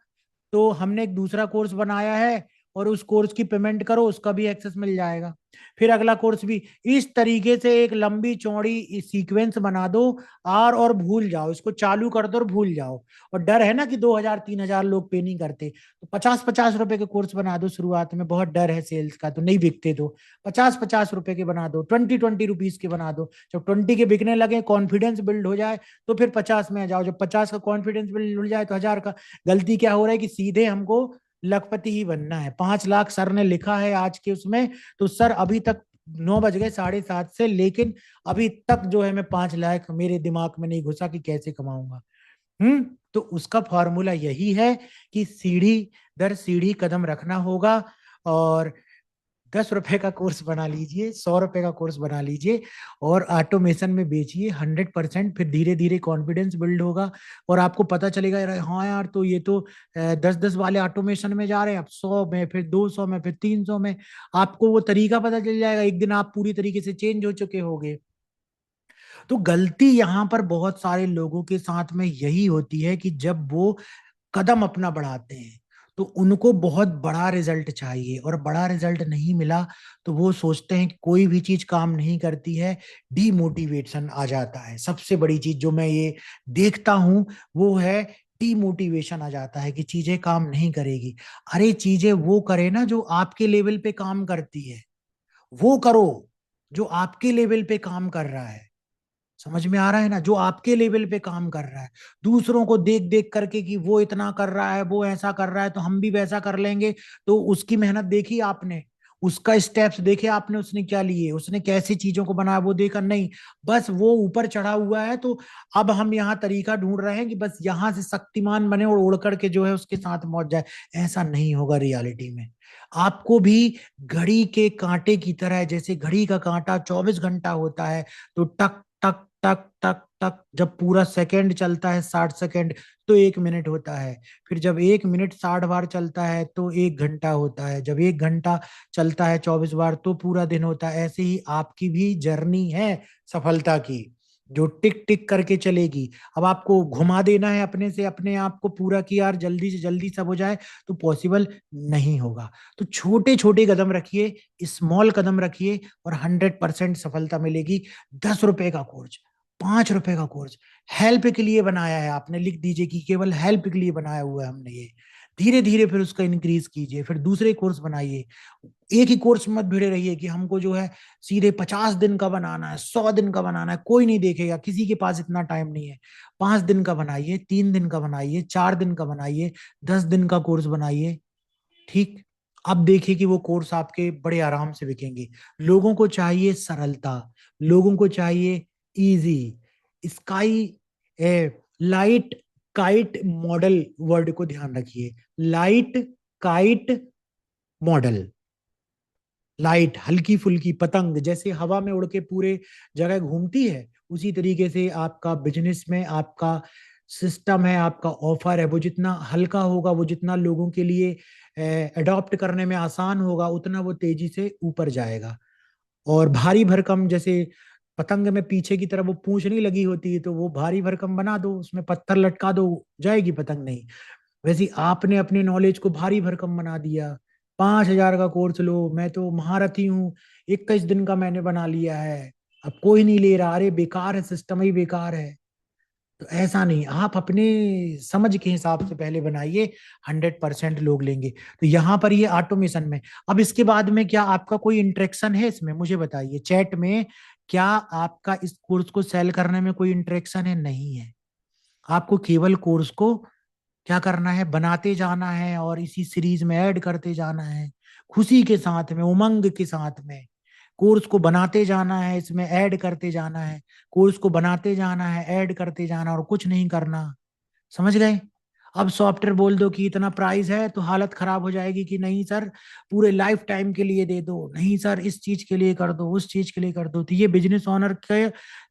तो हमने एक दूसरा कोर्स बनाया है, और उस कोर्स की पेमेंट करो, उसका भी एक्सेस मिल जाएगा। फिर अगला कोर्स भी। इस तरीके से एक लंबी चौड़ी सीक्वेंस बना दो, और भूल जाओ, इसको चालू कर दो और भूल जाओ। और डर है ना कि 2,000 3,000 लोग पे नहीं करते, तो 50-50 रुपए के कोर्स बना दो शुरुआत में। बहुत डर है सेल्स का तो नहीं बिकते, तो 50-50 रुपए के बना दो, 20-20 रुपीज के बना दो। जब 20 के बिकने लगे, कॉन्फिडेंस बिल्ड हो जाए, तो फिर 50 में आ जाओ। जब 50 का कॉन्फिडेंस बिल्ड हो जाए तो 1000 का। गलती क्या हो रहा है कि सीधे हमको लखपति ही बनना है। 5 लाख सर ने लिखा है आज के उसमें, तो सर अभी तक 9 बज गए 7:30 से, लेकिन अभी तक जो है मैं 5 लाख मेरे दिमाग में नहीं घुसा कि कैसे कमाऊंगा। तो उसका फॉर्मूला यही है कि सीढ़ी दर सीढ़ी कदम रखना होगा। और 10 रुपए का कोर्स बना लीजिए, 100 रुपए का कोर्स बना लीजिए, और ऑटोमेशन में बेचिए 100%। फिर धीरे धीरे कॉन्फिडेंस बिल्ड होगा, और आपको पता चलेगा यार, हाँ यार, तो ये तो 10-10 वाले ऑटोमेशन में जा रहे हैं, अब 100 में, फिर 200 में, फिर 300 में। आपको वो तरीका पता चल जाएगा, एक दिन आप पूरी तरीके से चेंज हो चुके होंगे। तो गलती यहाँ पर बहुत सारे लोगों के साथ में यही होती है कि जब वो कदम अपना बढ़ाते हैं, तो उनको बहुत बड़ा रिजल्ट चाहिए, और बड़ा रिजल्ट नहीं मिला तो वो सोचते हैं कि कोई भी चीज काम नहीं करती है। डीमोटिवेशन आ जाता है। सबसे बड़ी चीज जो मैं ये देखता हूं वो है डीमोटिवेशन आ जाता है कि चीजें काम नहीं करेगी। अरे चीजें वो करे ना जो आपके लेवल पे काम करती है, वो करो जो आपके लेवल पे काम कर रहा है। समझ में आ रहा है ना, जो आपके लेवल पे काम कर रहा है। दूसरों को देख देख करके कि वो इतना कर रहा है, वो ऐसा कर रहा है, तो हम भी वैसा कर लेंगे। तो उसकी मेहनत देखी आपने, उसका स्टेप्स देखे आपने, उसने क्या लिए, उसने कैसी चीजों को बनाया, वो देखा नहीं। बस वो ऊपर चढ़ा हुआ है, तो अब हम यहाँ तरीका ढूंढ रहे हैं कि बस यहाँ से शक्तिमान बने और उड़ करके जो है उसके साथ पहुंच जाए। ऐसा नहीं होगा रियलिटी में। आपको भी घड़ी के कांटे की तरह, जैसे घड़ी का कांटा 24 घंटा होता है, तो टक टक टक टक टक, जब पूरा सेकंड चलता है 60 सेकंड, तो 1 मिनट होता है। फिर जब 1 मिनट 60 बार चलता है तो 1 घंटा होता है। जब 1 घंटा चलता है 24 बार तो पूरा दिन होता है। ऐसे ही आपकी भी जर्नी है सफलता की, जो टिक टिक करके चलेगी। अब आपको घुमा देना है अपने से अपने आप को पूरा, कि यार जल्दी से जल्दी सब हो जाए, तो पॉसिबल नहीं होगा। तो छोटे छोटे कदम रखिए, स्मॉल कदम रखिए, और 100% सफलता मिलेगी। 10 रुपए का कोर्स, 5 रुपए का कोर्स, हेल्प के लिए बनाया है आपने, लिख दीजिए कि केवल हेल्प के लिए बनाया हुआ है हमने ये। धीरे धीरे फिर उसका इंक्रीज कीजिए, फिर दूसरे कोर्स बनाइए। एक ही कोर्स में मत भिड़े रहिए कि हमको जो है सीधे 50 दिन का बनाना है, 100 दिन का बनाना है। कोई नहीं देखेगा, किसी के पास इतना टाइम नहीं है। 5 दिन का बनाइए, 3 दिन का बनाइए, 4 दिन का बनाइए, 10 दिन का कोर्स बनाइए। ठीक। अब देखिए कि वो कोर्स आपके बड़े आराम से बिकेंगे। लोगों को चाहिए सरलता, लोगों को चाहिए easy, sky light kite model. Word को ध्यान रखिए, लाइट काइट मॉडल। लाइट हल्की फुल्की पतंग, जैसे हवा में उड़ के पूरे जगह घूमती है, उसी तरीके से आपका बिजनेस में आपका सिस्टम है, आपका ऑफर है, वो जितना हल्का होगा, वो जितना लोगों के लिए अडॉप्ट करने में आसान होगा, उतना वो तेजी से ऊपर जाएगा। और भारी भरकम, जैसे पतंग में पीछे की तरफ वो पूंछ नहीं लगी होती, तो वो भारी भरकम बना दो, उसमें पत्थर लटका दो, जाएगी पतंग नहीं। वैसे ही आपने अपने नॉलेज को भारी भरकम बना दिया। 5,000 का कोर्स लो, मैं तो महारथी हूँ, 21 दिन का मैंने बना लिया है, अब कोई नहीं ले रहा। अरे बेकार है, सिस्टम ही बेकार है। तो ऐसा नहीं, आप अपने समझ के हिसाब से पहले बनाइए, 100% लोग लेंगे। तो यहाँ पर ये ऑटोमेशन में। अब इसके बाद में क्या आपका कोई इंटरेक्शन है इसमें, मुझे बताइए चैट में। क्या आपका इस कोर्स को सेल करने में कोई इंटरेक्शन है? नहीं है। आपको केवल कोर्स को क्या करना है, बनाते जाना है, और इसी सीरीज में ऐड करते जाना है, खुशी के साथ में, उमंग के साथ में। कोर्स को बनाते जाना है, इसमें ऐड करते जाना है, कोर्स को बनाते जाना है, ऐड करते जाना, और कुछ नहीं करना। समझ गए? अब सॉफ्टवेयर बोल दो कि इतना प्राइस है, तो हालत खराब हो जाएगी कि नहीं सर पूरे लाइफ टाइम के लिए दे दो, नहीं सर इस चीज के लिए कर दो, उस चीज के लिए कर दो। तो ये बिजनेस ओनर के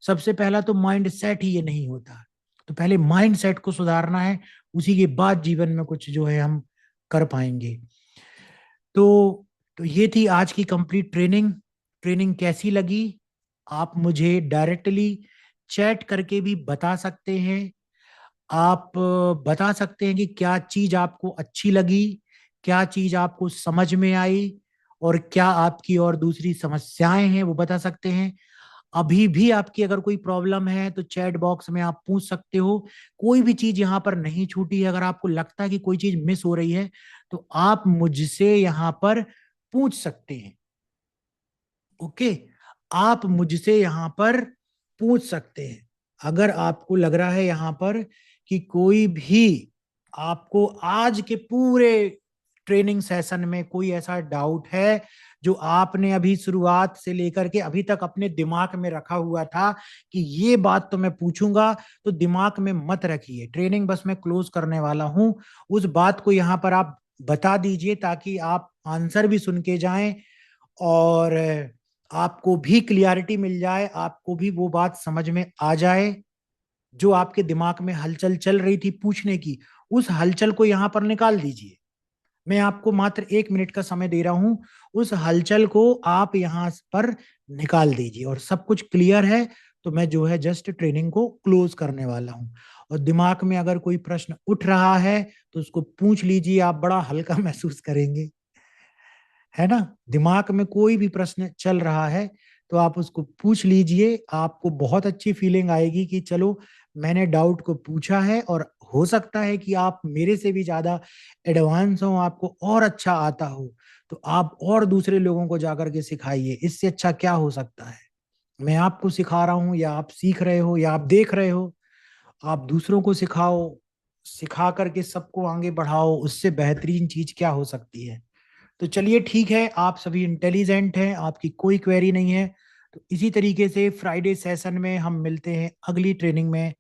सबसे पहला तो माइंड सेट ही ये नहीं होता। तो पहले माइंड सेट को सुधारना है, उसी के बाद जीवन में कुछ जो है हम कर पाएंगे। तो ये थी आज की कंप्लीट ट्रेनिंग। ट्रेनिंग कैसी लगी आप मुझे डायरेक्टली चैट करके भी बता सकते हैं। आप बता सकते हैं कि क्या चीज आपको अच्छी लगी, क्या चीज आपको समझ में आई और क्या आपकी और दूसरी समस्याएं हैं वो बता सकते हैं। अभी भी आपकी अगर कोई प्रॉब्लम है तो चैट बॉक्स में आप पूछ सकते हो। कोई भी चीज यहाँ पर नहीं छूटी है, अगर आपको लगता है कि कोई चीज मिस हो रही है तो आप मुझसे यहाँ पर पूछ सकते हैं। ओके, आप मुझसे यहाँ पर पूछ सकते हैं। अगर आपको लग रहा है यहाँ पर कि कोई भी आपको आज के पूरे ट्रेनिंग सेशन में कोई ऐसा डाउट है जो आपने अभी शुरुआत से लेकर के अभी तक अपने दिमाग में रखा हुआ था कि ये बात तो मैं पूछूंगा, तो दिमाग में मत रखिए। ट्रेनिंग बस मैं क्लोज करने वाला हूं। उस बात को यहाँ पर आप बता दीजिए ताकि आप आंसर भी सुन के जाएं और आपको भी क्लियरिटी मिल जाए, आपको भी वो बात समझ में आ जाए जो आपके दिमाग में हलचल चल रही थी पूछने की। उस हलचल को यहाँ पर निकाल दीजिए। मैं आपको मात्र 1 मिनट का समय दे रहा हूं, उस हलचल को आप यहाँ पर निकाल दीजिए और सब कुछ क्लियर है तो मैं जो है जस्ट ट्रेनिंग को क्लोज करने वाला हूं। और दिमाग में अगर कोई प्रश्न उठ रहा है तो उसको पूछ लीजिए, आप बड़ा हल्का महसूस करेंगे, है ना। दिमाग में कोई भी प्रश्न चल रहा है तो आप उसको पूछ लीजिए, आपको बहुत अच्छी फीलिंग आएगी कि चलो मैंने डाउट को पूछा है और हो सकता है कि आप मेरे से भी ज्यादा एडवांस हो, आपको और अच्छा आता हो, तो आप और दूसरे लोगों को जाकर के सिखाइए। इससे अच्छा क्या हो सकता है। मैं आपको सिखा रहा हूँ या आप सीख रहे हो या आप देख रहे हो, आप दूसरों को सिखाओ, सिखा करके सबको आगे बढ़ाओ, उससे बेहतरीन चीज क्या हो सकती है। तो चलिए ठीक है, आप सभी इंटेलिजेंट हैं, आपकी कोई क्वेरी नहीं है। तो इसी तरीके से फ्राइडे सेशन में हम मिलते हैं अगली ट्रेनिंग में।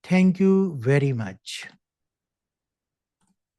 Thank you very much.